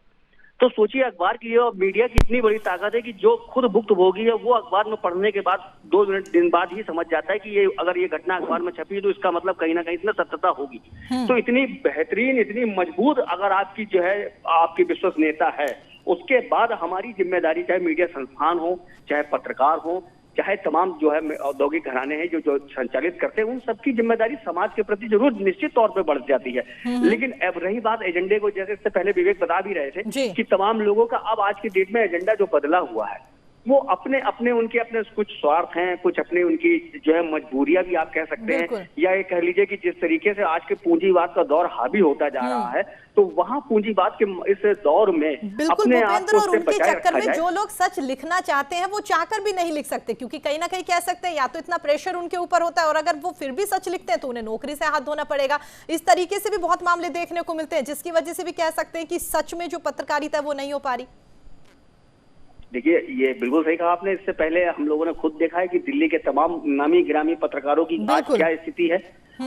तो सोचिए अखबार की और मीडिया की इतनी बड़ी ताकत है कि जो खुद भुक्तभोगी है वो अखबार में पढ़ने के बाद 2 दिन बाद ही समझ जाता है कि ये अगर ये घटना अखबार में छपी तो इसका मतलब कहीं ना कहीं इसमें सत्यता होगी। तो इतनी बेहतरीन, इतनी मजबूत अगर आपकी जो है आपकी विश्वसनीयता है, उसके बाद हमारी जिम्मेदारी, चाहे मीडिया संस्थान हो, चाहे पत्रकार हो, चाहे तमाम जो है औद्योगिक घराने हैं जो संचालित करते हैं, उन सबकी जिम्मेदारी समाज के प्रति जरूर निश्चित तौर पे बढ़ जाती है। लेकिन अब रही बात एजेंडे को, जैसे इससे पहले विवेक बता भी रहे थे कि तमाम लोगों का अब आज की डेट में एजेंडा जो बदला हुआ है वो अपने अपने उनके अपने कुछ स्वार्थ हैं, कुछ अपने उनकी जो है मजबूरियां भी आप कह सकते हैं, या ये कह लीजिए कि जिस तरीके से आज के पूंजीवाद का दौर हावी होता जा रहा है, तो वहां पूंजीवाद के इस दौर में अपने आप को और उनके चक्कर में जो लोग सच लिखना चाहते हैं वो चाहकर भी नहीं लिख सकते, क्योंकि कहीं ना कहीं कह सकते हैं या तो इतना प्रेशर उनके ऊपर होता है और अगर वो फिर भी सच लिखते हैं तो उन्हें नौकरी से हाथ धोना पड़ेगा। इस तरीके से भी बहुत मामले देखने को मिलते हैं, जिसकी वजह से भी कह सकते हैं कि सच में जो पत्रकारिता है वो नहीं हो पा रही। देखिए ये बिल्कुल सही कहा आपने। इससे पहले हम लोगों ने खुद देखा है कि दिल्ली के तमाम नामी गिरामी पत्रकारों की आज क्या स्थिति है,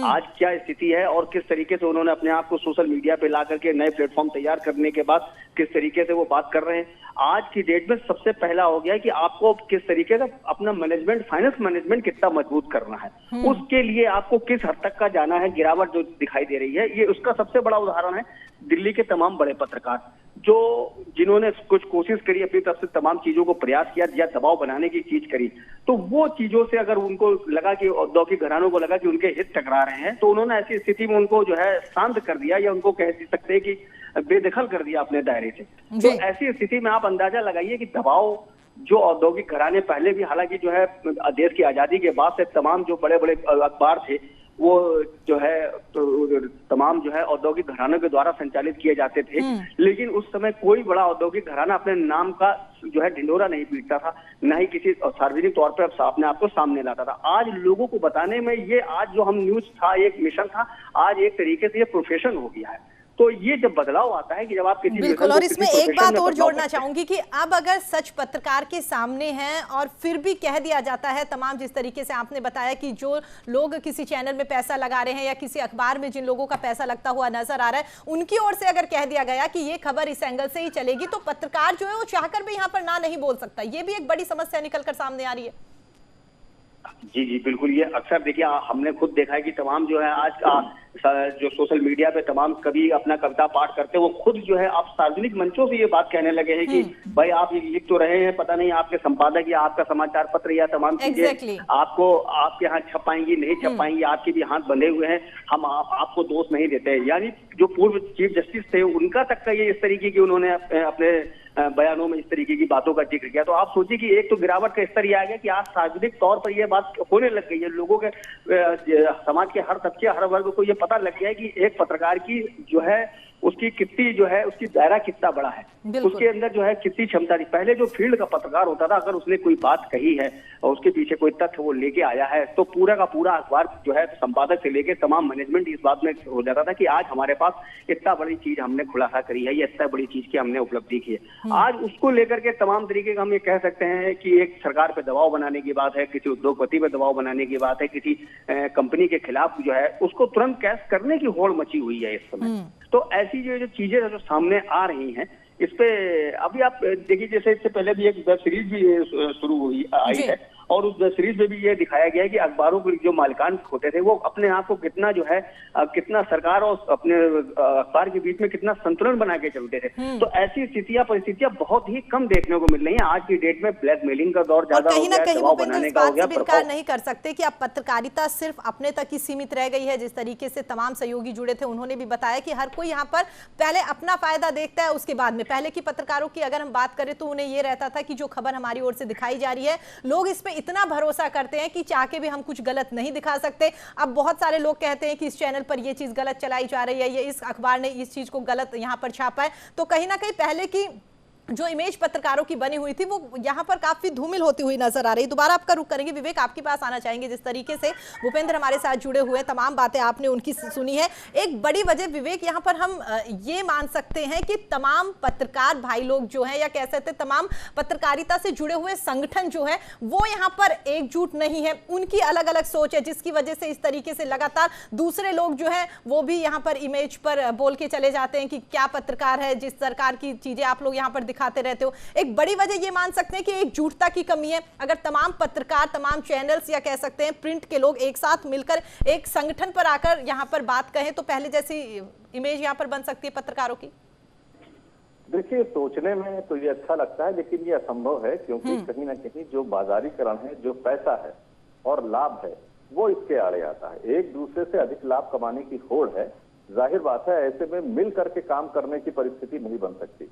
आज क्या स्थिति है, और किस तरीके से उन्होंने अपने आप को सोशल मीडिया पे ला करके नए प्लेटफॉर्म तैयार करने के बाद किस तरीके से वो बात कर रहे हैं। आज की डेट में सबसे पहला हो गया है कि आपको किस तरीके का अपना मैनेजमेंट, फाइनेंस मैनेजमेंट कितना मजबूत करना है, उसके लिए आपको किस हद तक का जाना है। गिरावट जो दिखाई दे रही है, ये उसका सबसे बड़ा उदाहरण है दिल्ली के तमाम बड़े पत्रकार जिन्होंने कुछ कोशिश करी, अपनी तरफ से तमाम चीजों को प्रयास किया या दबाव बनाने की चीज करी, तो वो चीजों से अगर उनको लगा कि औद्योगिक घरानों को लगा कि उनके हित टकरा रहे हैं, तो उन्होंने ऐसी स्थिति में उनको जो है शांत कर दिया, या उनको कह सकते हैं कि बेदखल कर दिया अपने दायरे से। तो ऐसी स्थिति में आप अंदाजा लगाइए कि दबाव जो औद्योगिक घराने पहले भी, हालांकि जो है देश की आजादी के बाद से तमाम जो बड़े बड़े अखबार थे वो जो है तो तमाम जो है औद्योगिक घरानों के द्वारा संचालित किए जाते थे, लेकिन उस समय कोई बड़ा औद्योगिक घराना अपने नाम का जो है ढिंढोरा नहीं पीटता था, न ही किसी सार्वजनिक तौर पर अपने आप को सामने लाता था। आज लोगों को बताने में ये आज जो हम न्यूज था, एक मिशन था, आज एक तरीके से ये प्रोफेशन हो गया है। तो ये जब बदलाव आता है कि जब आप किसी बिल्कुल, और इसमें एक बात और जोड़ना चाहूंगी कि अब अगर सच पत्रकार के सामने है और फिर भी कह दिया जाता है तमाम, जिस तरीके से आपने बताया कि जो लोग किसी चैनल में पैसा लगा रहे हैं या किसी अखबार में जिन लोगों का पैसा लगता हुआ नजर आ रहा है, उनकी ओर से अगर कह दिया गया कि ये खबर इस एंगल से ही चलेगी, तो पत्रकार जो है वो चाहकर भी यहाँ पर ना नहीं बोल सकता। ये भी एक बड़ी समस्या निकल कर सामने आ रही है। जी जी बिल्कुल, ये अक्सर देखिए हमने खुद देखा है कि तमाम जो है आज का जो सोशल मीडिया पे तमाम कभी अपना कविता पाठ करते हैं, वो खुद जो है आप सार्वजनिक मंचों से ये बात कहने लगे हैं कि भाई आप ये लिख तो रहे हैं, पता नहीं आपके संपादक या आपका समाचार पत्र या तमाम चीजें आपको आपके यहाँ छप पाएंगी नहीं छप पाएंगी, आपके भी हाथ बंधे हुए हैं, हम आपको दोष नहीं देते। यानी जो पूर्व चीफ जस्टिस थे उनका तक का ये इस तरीके की उन्होंने अपने बयानों में इस तरीके की बातों का जिक्र किया। तो आप सोचिए कि एक तो गिरावट का स्तर ये आ गया कि आज सार्वजनिक तौर पर यह बात होने लग गई है, लोगों के समाज के हर तबके हर वर्ग को ये पता लग गया है कि एक पत्रकार की जो है उसकी कितनी जो है उसकी दायरा कितना बड़ा है, उसके अंदर जो है कितनी क्षमता थी। पहले जो फील्ड का पत्रकार होता था, अगर उसने कोई बात कही है और उसके पीछे कोई तथ्य वो लेके आया है, तो पूरा का पूरा अखबार जो है संपादक से लेके तमाम मैनेजमेंट इस बात में हो जाता था कि आज हमारे पास इतना बड़ी चीज हमने खुलासा करी है, ये इतना बड़ी चीज की हमने उपलब्धि की है। आज उसको लेकर के तमाम तरीके का हम ये कह सकते हैं कि एक सरकार पे दबाव बनाने की बात है, किसी उद्योगपति पे दबाव बनाने की बात है, किसी कंपनी के खिलाफ जो है उसको तुरंत कैश करने की होड़ मची हुई है इस समय। तो ऐसी जो चीजें जो सामने आ रही हैं, इस पे अभी आप देखिए जैसे इससे पहले भी एक वेब सीरीज भी शुरू हुई आई है, और उस वेब सीरीज में भी ये दिखाया गया है कि अखबारों के जो मालिकान होते थे वो अपने आप को कितना जो है कितना सरकार और अपने अखबार के बीच में कितना संतुलन बना के चलते थे। तो ऐसी स्थितियां परिस्थितियां बहुत ही कम देखने को मिल रही है। आज की डेट में ब्लैकमेलिंग का दौर ज्यादा हो गया, दबाव बनाने का हो गया। इनकार नहीं कर सकते कि अब पत्रकारिता सिर्फ अपने तक ही सीमित रह गई है। जिस तरीके से तमाम सहयोगी जुड़े थे उन्होंने भी बताया कि हर कोई यहाँ पर पहले अपना फायदा देखता है, उसके बाद में पहले की पत्रकारों की अगर हम बात करें तो उन्हें यह रहता था कि जो खबर हमारी ओर से दिखाई जा रही है, लोग इस पे इतना भरोसा करते हैं कि चाह के भी हम कुछ गलत नहीं दिखा सकते। अब बहुत सारे लोग कहते हैं कि इस चैनल पर यह चीज गलत चलाई जा रही है, ये इस अखबार ने इस चीज को गलत यहां पर छापा है। तो कहीं ना कहीं पहले की जो इमेज पत्रकारों की बनी हुई थी वो यहाँ पर काफी धूमिल होती हुई नजर आ रही है। दोबारा आपका रुख करेंगे, विवेक आपके पास आना चाहेंगे। जिस तरीके से भूपेंद्र हमारे साथ जुड़े हुए, तमाम बातें आपने उनकी सुनी है। एक बड़ी वजह विवेक यहाँ पर हम ये मान सकते हैं कि तमाम पत्रकार भाई लोग जो है, या कह सकते हैं तमाम पत्रकारिता से जुड़े हुए संगठन जो है वो यहाँ पर एकजुट नहीं है, उनकी अलग अलग सोच है, जिसकी वजह से इस तरीके से लगातार दूसरे लोग जो है वो भी यहाँ पर इमेज पर बोल के चले जाते हैं कि क्या पत्रकार है, जिस सरकार की चीजें आप लोग यहाँ पर दिखाते रहते हो। एक बड़ी वजह ये मान सकते हैं कि एकजुटता की कमी है। अगर तमाम पत्रकार, तमाम चैनल्स या कह सकते हैं प्रिंट के लोग एक साथ मिलकर एक संगठन पर आकर यहाँ पर बात कहें तो पहले जैसी इमेज यहाँ पर बन सकती है पत्रकारों की। देखिए, सोचने में तो ये अच्छा लगता है, लेकिन ये असंभव है, क्योंकि कहीं ना कहीं जो बाजारीकरण है, जो पैसा है और लाभ है, वो इसके आड़े आता है। एक दूसरे से अधिक लाभ कमाने की होड़ है। जाहिर बात है ऐसे में मिल करके काम करने की परिस्थिति नहीं बन सकती।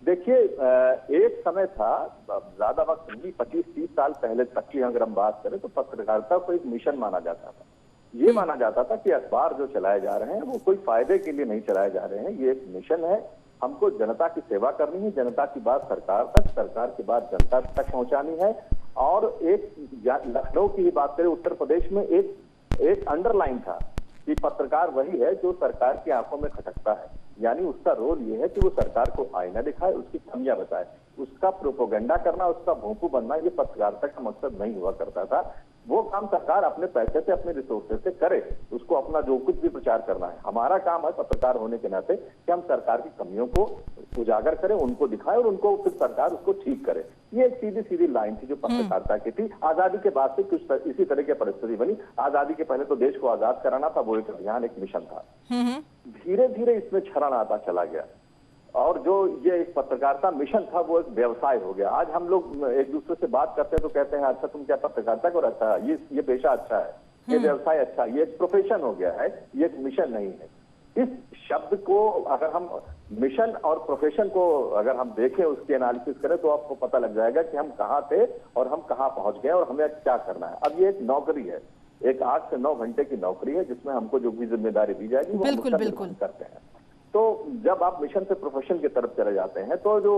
देखिए, एक समय था, ज्यादा वक्त नहीं, 25-30 साल पहले तक की अगर हम बात करें तो पत्रकारिता को एक मिशन माना जाता था। ये माना जाता था कि अखबार जो चलाए जा रहे हैं वो कोई फायदे के लिए नहीं चलाए जा रहे हैं, ये एक मिशन है, हमको जनता की सेवा करनी है, जनता की बात सरकार तक, सरकार की बात जनता तक पहुंचानी है। और एक लखनऊ की ही बात करें, उत्तर प्रदेश में एक अंडरलाइन था कि पत्रकार वही है जो सरकार की आंखों में खटकता है, यानी उसका रोल ये है कि वो सरकार को आईना दिखाए, उसकी कमियां बताए। उसका प्रोपोगंडा करना, उसका भोंपू बनना, ये पत्रकारिता का मकसद नहीं हुआ करता था। वो काम सरकार अपने पैसे से, अपने रिसोर्सेज से करे, उसको अपना जो कुछ भी प्रचार करना है। हमारा काम है पत्रकार होने के नाते कि हम सरकार की कमियों को उजागर करें, उनको दिखाएं और उनको फिर सरकार उसको ठीक करे। ये एक सीधी सीधी लाइन थी जो पत्रकारिता की थी। आजादी के बाद से कुछ इसी तरह की परिस्थिति बनी। आजादी के पहले तो देश को आजाद कराना था, वो एक अभियान, एक मिशन था। धीरे धीरे इसमें क्षरण आता चला गया और जो ये एक पत्रकारिता मिशन था वो एक व्यवसाय हो गया। आज हम लोग एक दूसरे से बात करते हैं तो कहते हैं अच्छा तुम क्या पत्रकारिता को अच्छा है, ये पेशा अच्छा है, ये व्यवसाय अच्छा है, ये एक प्रोफेशन हो गया है, ये एक मिशन नहीं है। इस शब्द को अगर हम मिशन और प्रोफेशन को अगर हम देखें, उसकी एनालिसिस करें तो आपको पता लग जाएगा कि हम कहाँ थे और हम कहाँ पहुंच गए और हमें क्या करना है। अब ये एक नौकरी है, एक 8 से 9 घंटे की नौकरी है जिसमें हमको जो भी जिम्मेदारी दी जाएगी वो बिल्कुल हम बिल्कुल करते हैं। तो जब आप मिशन से प्रोफेशन की तरफ चले जाते हैं तो जो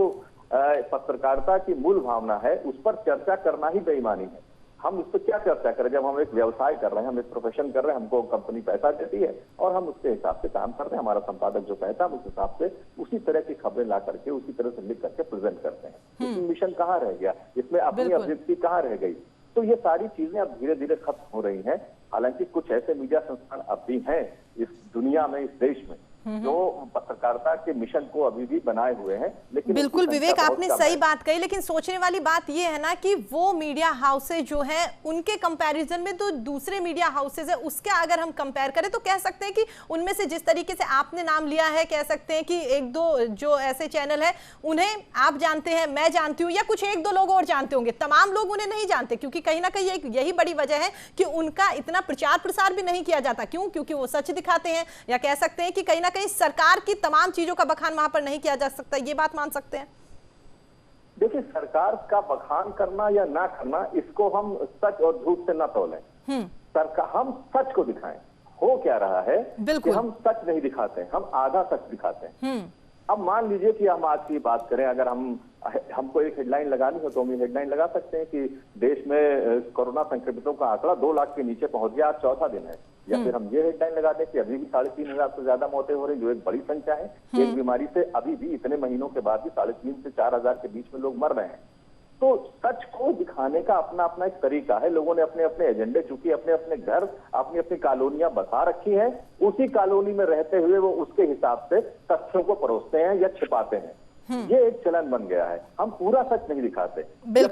पत्रकारिता की मूल भावना है उस पर चर्चा करना ही बेईमानी है। हम उस पर क्या चर्चा करें जब हम एक व्यवसाय कर रहे हैं, हम एक प्रोफेशन कर रहे हैं, हमको कंपनी पैसा देती है और हम उसके हिसाब से काम कर रहे हैं। हमारा संपादक जो कहता है हम उस हिसाब से उसी तरह की खबरें ला करके उसी तरह से लिख करके प्रेजेंट करते हैं। इसमें मिशन कहाँ रह गया, इसमें अपनी अभिव्यक्ति कहाँ रह गई? तो ये सारी चीजें अब धीरे धीरे खत्म हो रही हैं। हालांकि कुछ ऐसे मीडिया संस्थान अब भी हैं इस दुनिया में, इस देश में, जो पत्रकारिता के मिशन को अभी भी बनाए हुए हैं, लेकिन बिल्कुल विवेक आपने सही बात कही, लेकिन सोचने वाली बात यह है ना कि वो मीडिया हाउसेज जो है उनके कंपैरिजन में तो दूसरे मीडिया हाउसेज है उसके अगर हम कंपेयर करें तो कह सकते हैं कि उनमें से जिस तरीके से आपने नाम लिया है, कह सकते हैं कि एक दो जो ऐसे चैनल है उन्हें आप जानते हैं, मैं जानती हूँ, या कुछ एक दो लोग और जानते होंगे, तमाम लोग उन्हें नहीं जानते, क्योंकि कहीं ना कहीं यही बड़ी वजह है कि उनका इतना प्रचार प्रसार भी नहीं किया जाता। क्यों? क्योंकि वो सच दिखाते हैं, या कह सकते हैं कि कहीं ना कहीं सरकार की तमाम चीजों का बखान वहां पर नहीं किया जा सकता। ये बात मान सकते हैं? देखिए, सरकार का बखान करना या ना करना, इसको हम सच और झूठ से ना तोलें। सरकार, हम सच को दिखाएं। हो क्या रहा है कि हम सच नहीं दिखाते, हम आधा सच दिखाते हैं। अब मान लीजिए कि हम आज की बात करें, अगर हमको एक हेडलाइन लगानी हो तो हम ये हेडलाइन लगा सकते हैं कि देश में कोरोना संक्रमितों का आंकड़ा 2 लाख के नीचे पहुंच गया, आज चौथा दिन है। या फिर हम ये हेडलाइन लगा दें कि अभी भी 3,500 से ज्यादा मौतें हो रही, जो एक बड़ी संख्या है। एक बीमारी से अभी भी इतने महीनों के बाद भी 3,500 से 4,000 के बीच में लोग मर रहे हैं। तो सच को दिखाने का अपना अपना एक तरीका है। लोगों ने अपने अपने एजेंडे, चूंकि अपने अपने घर, अपनी अपनी कॉलोनियां बसा रखी हैं, उसी कॉलोनी में रहते हुए वो उसके हिसाब से तथ्यों को परोसते हैं या छिपाते हैं। ये एक चलन बन गया है। हम पूरा सच नहीं दिखाते,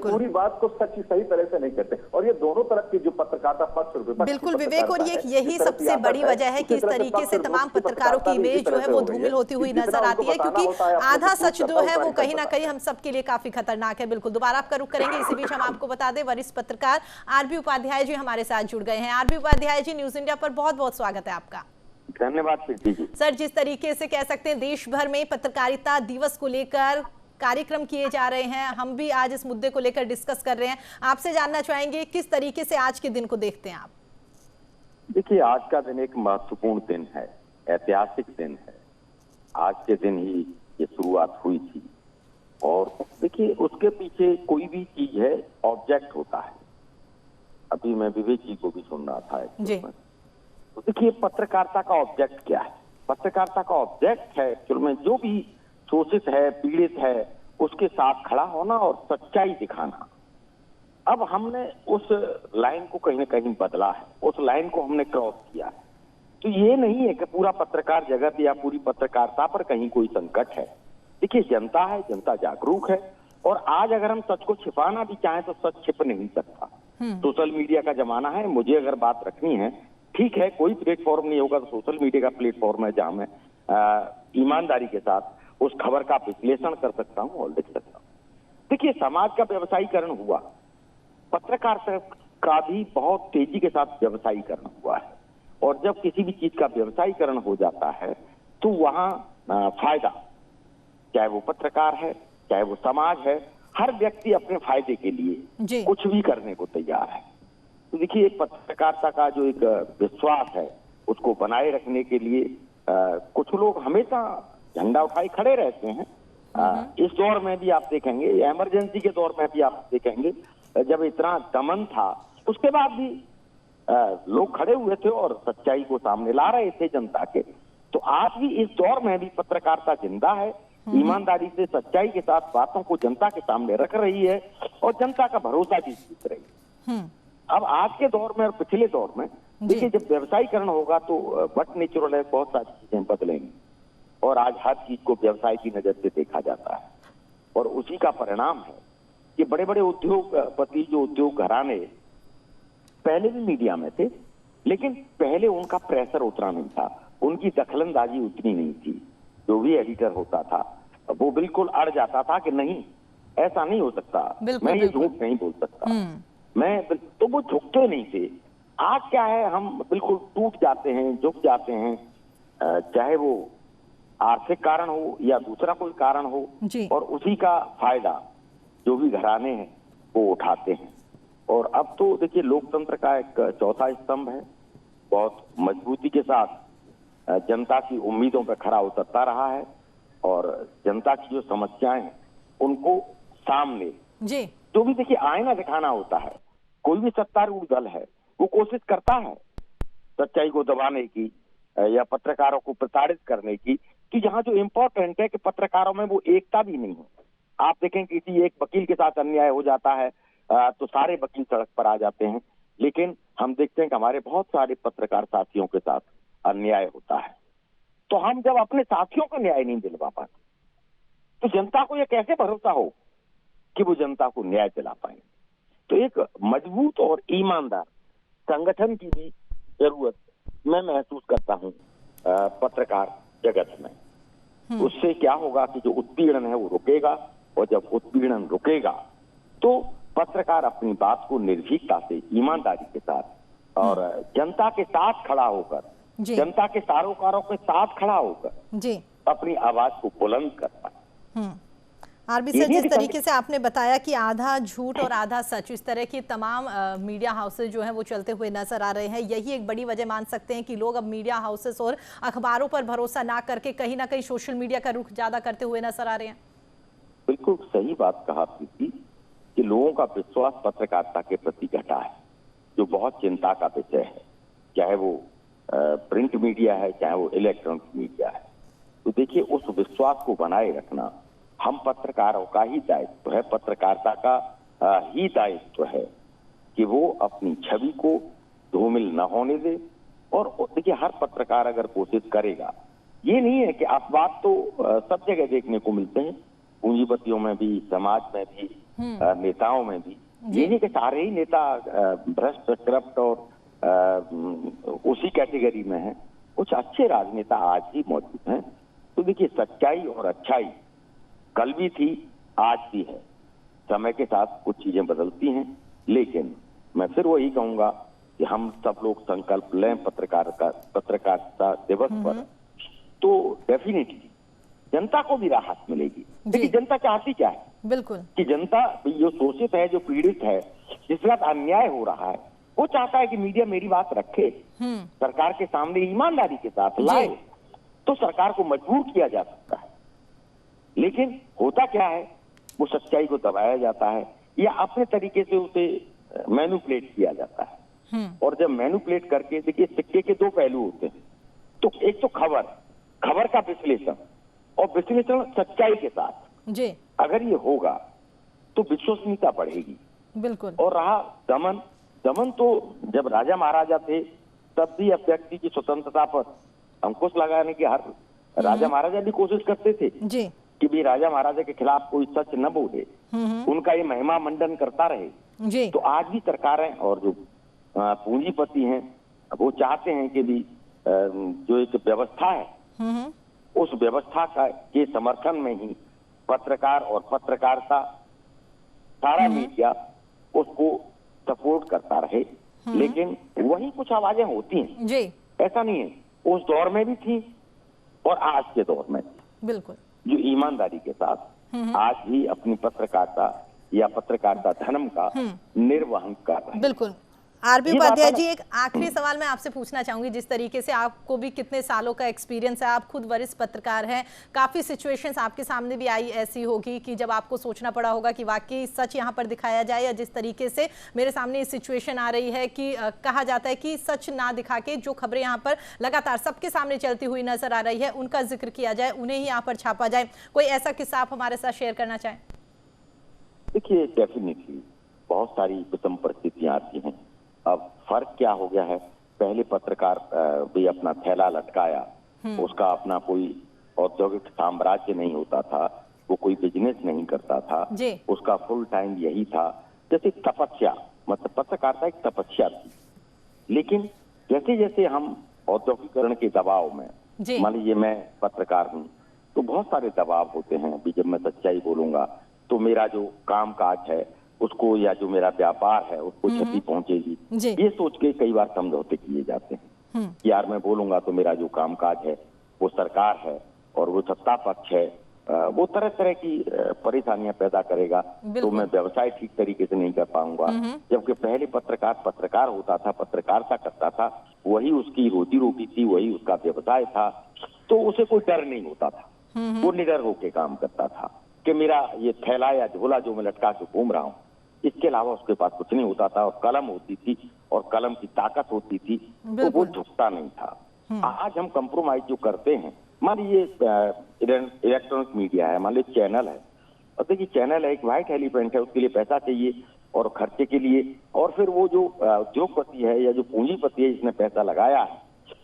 पूरी बात को सच सही तरह से नहीं करते। और ये दोनों तरफ की जो पत्रकारिता पक्ष और विपक्ष, बिल्कुल विवेक, और यही सबसे बड़ी वजह है कि इस तरीके से तमाम पत्रकारों की इमेज जो है वो धूमिल होती हुई नजर आती है, क्योंकि आधा सच जो है वो कहीं ना कहीं हम सबके लिए काफी खतरनाक है। बिल्कुल दोबारा आपका रुख करेंगे। इसी बीच हम आपको बता दें, वरिष्ठ पत्रकार आरबी उपाध्याय जी हमारे साथ जुड़ गए हैं। RB Upadhyay ji, news India पर बहुत बहुत स्वागत है आपका। धन्यवाद प्रीति जी। सर, जिस तरीके से कह सकते हैं देश भर में पत्रकारिता दिवस को लेकर कार्यक्रम किए जा रहे हैं, हम भी आज इस मुद्दे को लेकर डिस्कस कर रहे हैं, आपसे जानना चाहेंगे किस तरीके से आज के दिन को देखते हैं आप? देखिए, आज का दिन एक महत्वपूर्ण दिन है, ऐतिहासिक दिन है। आज के दिन ही ये शुरुआत हुई थी। और देखिए, उसके पीछे कोई भी चीज है, ऑब्जेक्ट होता है। अभी मैं विवेक जी को भी सुन रहा था जी। तो देखिए, पत्रकारिता का ऑब्जेक्ट क्या है? पत्रकारिता का ऑब्जेक्ट है एक्चुअल में जो भी शोषित है, पीड़ित है, उसके साथ खड़ा होना और सच्चाई दिखाना। अब हमने उस लाइन को कहीं ना कहीं बदला है, उस लाइन को हमने क्रॉस किया है। तो ये नहीं है कि पूरा पत्रकार जगत या पूरी पत्रकारिता पर कहीं कोई संकट है। देखिए, जनता है, जनता जागरूक है, और आज अगर हम सच को छिपाना भी चाहें तो सच छिप नहीं सकता। सोशल मीडिया का जमाना है। मुझे अगर बात रखनी है, ठीक है, कोई प्लेटफॉर्म नहीं होगा तो सोशल मीडिया का प्लेटफॉर्म है जहां मैं ईमानदारी के साथ उस खबर का विश्लेषण कर सकता हूं और लिख सकता हूं। देखिए, समाज का व्यवसायीकरण हुआ, पत्रकारिता का भी बहुत तेजी के साथ व्यवसायीकरण हुआ है। और जब किसी भी चीज का व्यवसायीकरण हो जाता है तो वहां फायदा, चाहे वो पत्रकार है, चाहे वो समाज है, हर व्यक्ति अपने फायदे के लिए कुछ भी करने को तैयार है। तो देखिए, पत्रकारिता का जो एक विश्वास है उसको बनाए रखने के लिए कुछ लोग हमेशा झंडा उठाए खड़े रहते हैं। इस दौर में भी आप देखेंगे, इमरजेंसी के दौर में भी आप देखेंगे, जब इतना दमन था उसके बाद भी लोग खड़े हुए थे और सच्चाई को सामने ला रहे थे जनता के। तो आज भी इस दौर में भी पत्रकारिता जिंदा है, ईमानदारी से सच्चाई के साथ बातों को जनता के सामने रख रही है और जनता का भरोसा भी जीत रही है। अब आज के दौर में और पिछले दौर में देखिए, जब व्यवसायीकरण होगा तो बट नेचुरल है, बहुत सारी चीजें बदलेंगी। और आज हर चीज को व्यवसाय की नजर से देखा जाता है, और उसी का परिणाम है कि बड़े बड़े उद्योगपति, जो उद्योग घराने पहले भी मीडिया में थे, लेकिन पहले उनका प्रेशर उतना नहीं था, उनकी दखलंदाजी उतनी नहीं थी। जो भी एडिटर होता था वो बिल्कुल अड़ जाता था कि नहीं, ऐसा नहीं हो सकता, मैं ये झूठ नहीं बोल सकता, तो वो झुकते नहीं थे। आज क्या है, हम बिल्कुल टूट जाते हैं, झुक जाते हैं, चाहे वो आर्थिक कारण हो या दूसरा कोई कारण हो, और उसी का फायदा जो भी घराने हैं वो उठाते हैं। और अब तो देखिए लोकतंत्र का एक चौथा स्तंभ है, बहुत मजबूती के साथ जनता की उम्मीदों पर खरा उतरता रहा है और जनता की जो समस्याएं हैं उनको सामने जी जो भी देखिए आईना दिखाना होता है। कोई भी सत्तारूढ़ दल है वो कोशिश करता है सच्चाई को दबाने की या पत्रकारों को प्रताड़ित करने की, कि जहां जो इम्पोर्टेंट है कि पत्रकारों में वो एकता भी नहीं है। आप देखें किसी एक वकील के साथ अन्याय हो जाता है तो सारे वकील सड़क पर आ जाते हैं, लेकिन हम देखते हैं कि हमारे बहुत सारे पत्रकार साथियों के साथ अन्याय होता है। तो हम जब अपने साथियों को न्याय नहीं दिलवा पाते तो जनता को यह कैसे भरोसा हो कि वो जनता को न्याय दिला पाएंगे। तो एक मजबूत और ईमानदार संगठन की भी जरूरत मैं महसूस करता हूं पत्रकार जगत में। उससे क्या होगा कि जो उत्पीड़न है वो रुकेगा, और जब उत्पीड़न रुकेगा तो पत्रकार अपनी बात को निर्भीकता से, ईमानदारी के साथ और जनता के साथ खड़ा होकर, जनता के सारोकारों के साथ खड़ा होकर जी अपनी आवाज को बुलंद करता है। आरबी सर, जिस तरीके से आपने बताया कि आधा झूठ और आधा सच, इस तरह की तमाम मीडिया हाउसेस जो हैं वो चलते हुए नजर आ रहे हैं, यही एक बड़ी वजह मान सकते हैं कि लोग अब मीडिया हाउसेस और अखबारों पर भरोसा ना करके कहीं ना कहीं सोशल मीडिया का रुख ज्यादा करते हुए नजर आ रहे हैं। बिल्कुल सही बात कहा प्रीति कि लोगों का विश्वास पत्रकारिता के प्रति घटा है, जो बहुत चिंता का विषय है, चाहे वो प्रिंट मीडिया है चाहे वो इलेक्ट्रॉनिक मीडिया है। तो देखिए उस विश्वास को बनाए रखना हम पत्रकारों का ही दायित्व है, पत्रकारिता का ही दायित्व है कि वो अपनी छवि को धूमिल न होने दे। और देखिए हर पत्रकार अगर कोशिश करेगा, ये नहीं है कि अपवाद तो सब जगह देखने को मिलते हैं, पूंजीपतियों में भी, समाज में भी, नेताओं में भी। ये नहीं कि सारे ही नेता भ्रष्ट, करप्ट और उसी कैटेगरी में हैं। कुछ अच्छे राजनेता आज भी मौजूद हैं। तो देखिए सच्चाई और अच्छाई कल भी थी, आज भी है। समय के साथ कुछ चीजें बदलती हैं, लेकिन मैं फिर वही कहूंगा कि हम सब लोग संकल्प लें पत्रकारिता दिवस पर, तो डेफिनेटली जनता को भी राहत मिलेगी। देखिए जनता चाहती क्या है, बिल्कुल कि जनता जो शोषित है, जो पीड़ित है, जिसके साथ अन्याय हो रहा है, वो चाहता है कि मीडिया मेरी बात रखे, सरकार के सामने ईमानदारी के साथ लाए, तो सरकार को मजबूर किया जा सकता है। लेकिन होता क्या है, वो सच्चाई को दबाया जाता है या अपने तरीके से उसे मैनिपुलेट किया जाता है। और जब मैनिपुलेट करके, देखिए सिक्के के दो पहलू होते हैं, तो एक तो खबर का विश्लेषण, और विश्लेषण सच्चाई के साथ जी अगर ये होगा तो विश्वसनीयता बढ़ेगी। बिल्कुल। और रहा दमन तो जब राजा महाराजा थे तब भी व्यक्ति की स्वतंत्रता पर अंकुश लगाने की हर राजा महाराजा भी कोशिश करते थे जी कि भी राजा महाराजा के खिलाफ कोई सच न बोले, उनका ये महिमा मंडन करता रहे जी। तो आज भी सरकारें और जो पूंजीपति हैं वो चाहते हैं कि भी जो एक व्यवस्था है उस व्यवस्था के समर्थन में ही पत्रकार और पत्रकारिता, सारा मीडिया उसको सपोर्ट करता रहे। लेकिन वही कुछ आवाजें होती हैं जी, ऐसा नहीं है, उस दौर में भी थी और आज के दौर में थी, बिल्कुल, जो ईमानदारी के साथ आज भी अपनी पत्रकारिता या पत्रकारिता धर्म का निर्वहन कर रहे हैं। बिल्कुल। आरबी उपाध्याय जी, एक आखिरी सवाल मैं आपसे पूछना चाहूंगी। जिस तरीके से आपको भी कितने सालों का एक्सपीरियंस है, आप खुद वरिष्ठ पत्रकार हैं, काफी सिचुएशंस आपके सामने भी आई ऐसी होगी कि जब आपको सोचना पड़ा होगा कि वाकई सच यहाँ पर दिखाया जाए, या जिस तरीके से मेरे सामने इस सिचुएशन आ रही है कि कहा जाता है कि सच ना दिखा के जो खबरें यहाँ पर लगातार सबके सामने चलती हुई नजर आ रही है उनका जिक्र किया जाए, उन्हें ही यहाँ पर छापा जाए। कोई ऐसा किस्सा आप हमारे साथ शेयर करना चाहें? देखिए डेफिनेटली बहुत सारी विषम परिस्थितियां आती हैं। अब फर्क क्या हो गया है, पहले पत्रकार भी अपना थैला लटकाया, उसका अपना कोई औद्योगिक साम्राज्य नहीं होता था, वो कोई बिजनेस नहीं करता था, उसका फुल टाइम यही था। जैसे तपस्या, मतलब पत्रकारिता एक तपस्या थी। लेकिन जैसे जैसे हम औद्योगिकरण के दबाव में, मान लीजिए मैं पत्रकार हूँ तो बहुत सारे दबाव होते हैं। अभी जब मैं सच्चाई बोलूंगा तो मेरा जो काम काज है उसको, या जो मेरा व्यापार है उसको क्षति पहुंचेगी, ये सोच के कई बार समझौते किए जाते हैं कि यार मैं बोलूंगा तो मेरा जो कामकाज है वो सरकार है और वो सत्ता पक्ष है वो तरह तरह की परेशानियां पैदा करेगा, तो मैं व्यवसाय ठीक तरीके से नहीं कर पाऊंगा। जबकि पहले पत्रकार होता था, पत्रकारिता करता था, वही उसकी रोजी रोटी थी, वही उसका व्यवसाय था, तो उसे कोई डर नहीं होता था। वो निडर होके काम करता था कि मेरा ये थैला या झोला जो मैं लटका के घूम रहा हूँ, इसके अलावा उसके पास कुछ नहीं होता था। और कलम होती थी और कलम की ताकत होती थी, तो वो झुकता नहीं था। आज हम कंप्रोमाइज जो करते हैं, मान लीजिए इलेक्ट्रॉनिक मीडिया है, मान लीजिए चैनल है, और देखिए चैनल है एक व्हाइट एलिफेंट है, उसके लिए पैसा चाहिए और खर्चे के लिए, और फिर वो जो उद्योगपति है या जो पूंजीपति है जिसने पैसा लगाया है,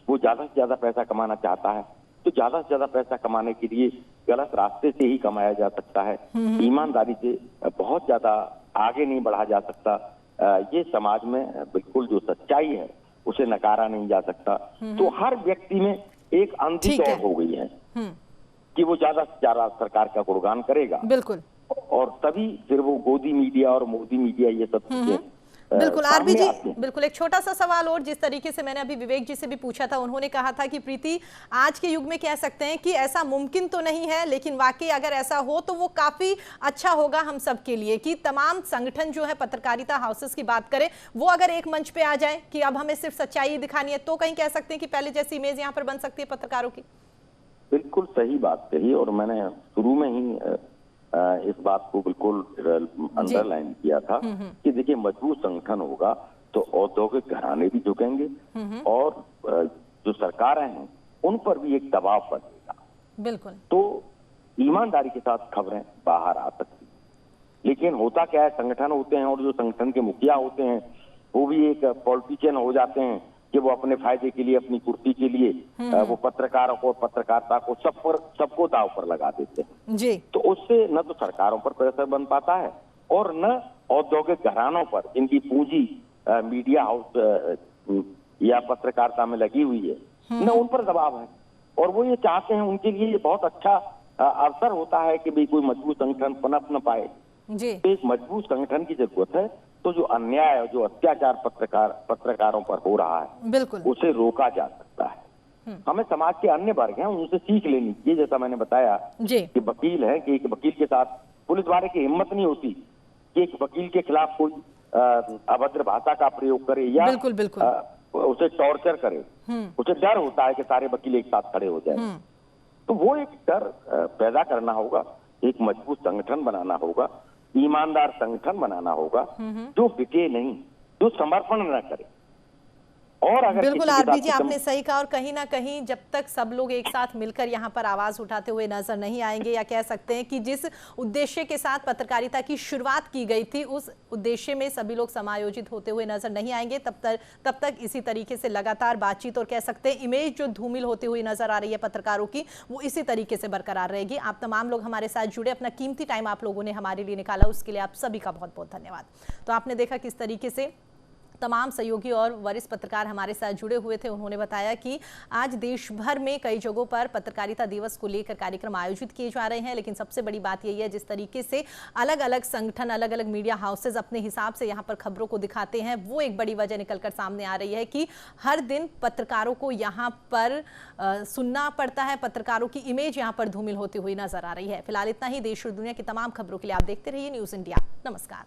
वो ज्यादा से ज्यादा पैसा कमाना चाहता है। तो ज्यादा से ज्यादा पैसा कमाने के लिए गलत रास्ते से ही कमाया जा सकता है, ईमानदारी से बहुत ज्यादा आगे नहीं बढ़ा जा सकता। ये समाज में बिल्कुल जो सच्चाई है उसे नकारा नहीं जा सकता। तो हर व्यक्ति में एक अंधी दौड़ हो गई है कि वो ज्यादा से ज्यादा सरकार का गुणगान करेगा, बिल्कुल, और तभी फिर वो गोदी मीडिया और मोदी मीडिया ये सब चीजें बिल्कुल। आरबी जी, बिल्कुल एक छोटा सा सवाल और, जिस तरीके से मैंने अभी विवेक जी से भी पूछा था, उन्होंने कहा था कि प्रीति आज के युग में कह सकते हैं कि ऐसा मुमकिन तो नहीं है, लेकिन वाकई अगर ऐसा हो तो वो काफी अच्छा होगा हम सब के लिए, कि तमाम संगठन जो है, पत्रकारिता हाउसेस की बात करें, वो अगर एक मंच पे आ जाए कि अब हमें सिर्फ सच्चाई दिखानी है, तो कहीं कह सकते हैं कि पहले जैसी इमेज यहाँ पर बन सकती है पत्रकारों की। बिल्कुल सही बात कही, और मैंने शुरू में ही इस बात को बिल्कुल अंडरलाइन किया था कि देखिए मजबूत संगठन होगा तो औद्योगिक घराने भी झुकेंगे, और जो सरकारें हैं उन पर भी एक दबाव पड़ेगा। बिल्कुल, तो ईमानदारी के साथ खबरें बाहर आ सकती। लेकिन होता क्या है, संगठन होते हैं और जो संगठन के मुखिया होते हैं वो भी एक पॉलिटिशियन हो जाते हैं कि वो अपने फायदे के लिए, अपनी कुर्सी के लिए वो पत्रकारों को, पत्रकारिता को सबको दांव पर लगा देते हैं जी। तो उससे न तो सरकारों पर प्रेशर बन पाता है और न औद्योगिक घरानों पर, जिनकी पूंजी मीडिया हाउस या पत्रकारिता में लगी हुई है, न उन पर दबाव है। और वो ये चाहते हैं, उनके लिए ये बहुत अच्छा अवसर होता है कि भाई कोई मजबूत संगठन पनप न पाए। तो एक मजबूत संगठन की जरूरत है, तो जो अन्याय, जो अत्याचार पत्रकारों पर हो रहा है, बिल्कुल, उसे रोका जा सकता है। हमें समाज के अन्य वर्ग हैं उनसे सीख लेनी चाहिए। जैसा मैंने बताया कि वकील है, कि एक वकील के साथ पुलिस वाले की हिम्मत नहीं होती कि एक वकील के खिलाफ कोई अभद्र भाषा का प्रयोग करे या उसे टॉर्चर करे। उसे डर होता है कि सारे वकील एक साथ खड़े हो जाए। तो वो एक डर पैदा करना होगा, एक मजबूत संगठन बनाना होगा, ईमानदार संगठन बनाना होगा, जो बिके नहीं, जो समर्पण न करे। और अगर बिल्कुल आरबी जी, आपने सही कहा, और कहीं ना कहीं जब तक सब लोग एक साथ मिलकर यहाँ पर आवाज उठाते हुए नजर नहीं आएंगे, या कह सकते हैं कि जिस उद्देश्य के साथ पत्रकारिता की शुरुआत की गई थी, उस उद्देश्य में सभी लोग समायोजित होते हुए नजर नहीं आएंगे, तब तक इसी तरीके से लगातार बातचीत, और कह सकते हैं इमेज जो धूमिल होती हुई नजर आ रही है पत्रकारों की, वो इसी तरीके से बरकरार रहेगी। आप तमाम लोग हमारे साथ जुड़े, अपना कीमती टाइम आप लोगों ने हमारे लिए निकाला, उसके लिए आप सभी का बहुत बहुत धन्यवाद। तो आपने देखा किस तरीके से तमाम सहयोगी और वरिष्ठ पत्रकार हमारे साथ जुड़े हुए थे। उन्होंने बताया कि आज देश भर में कई जगहों पर पत्रकारिता दिवस को लेकर कार्यक्रम आयोजित किए जा रहे हैं, लेकिन सबसे बड़ी बात यही है जिस तरीके से अलग अलग संगठन, अलग अलग मीडिया हाउसेज अपने हिसाब से यहाँ पर खबरों को दिखाते हैं, वो एक बड़ी वजह निकलकर सामने आ रही है कि हर दिन पत्रकारों को यहाँ पर सुनना पड़ता है, पत्रकारों की इमेज यहाँ पर धूमिल होती हुई नजर आ रही है। फिलहाल इतना ही। देश और दुनिया की तमाम खबरों के लिए आप देखते रहिए न्यूज़ इंडिया। नमस्कार।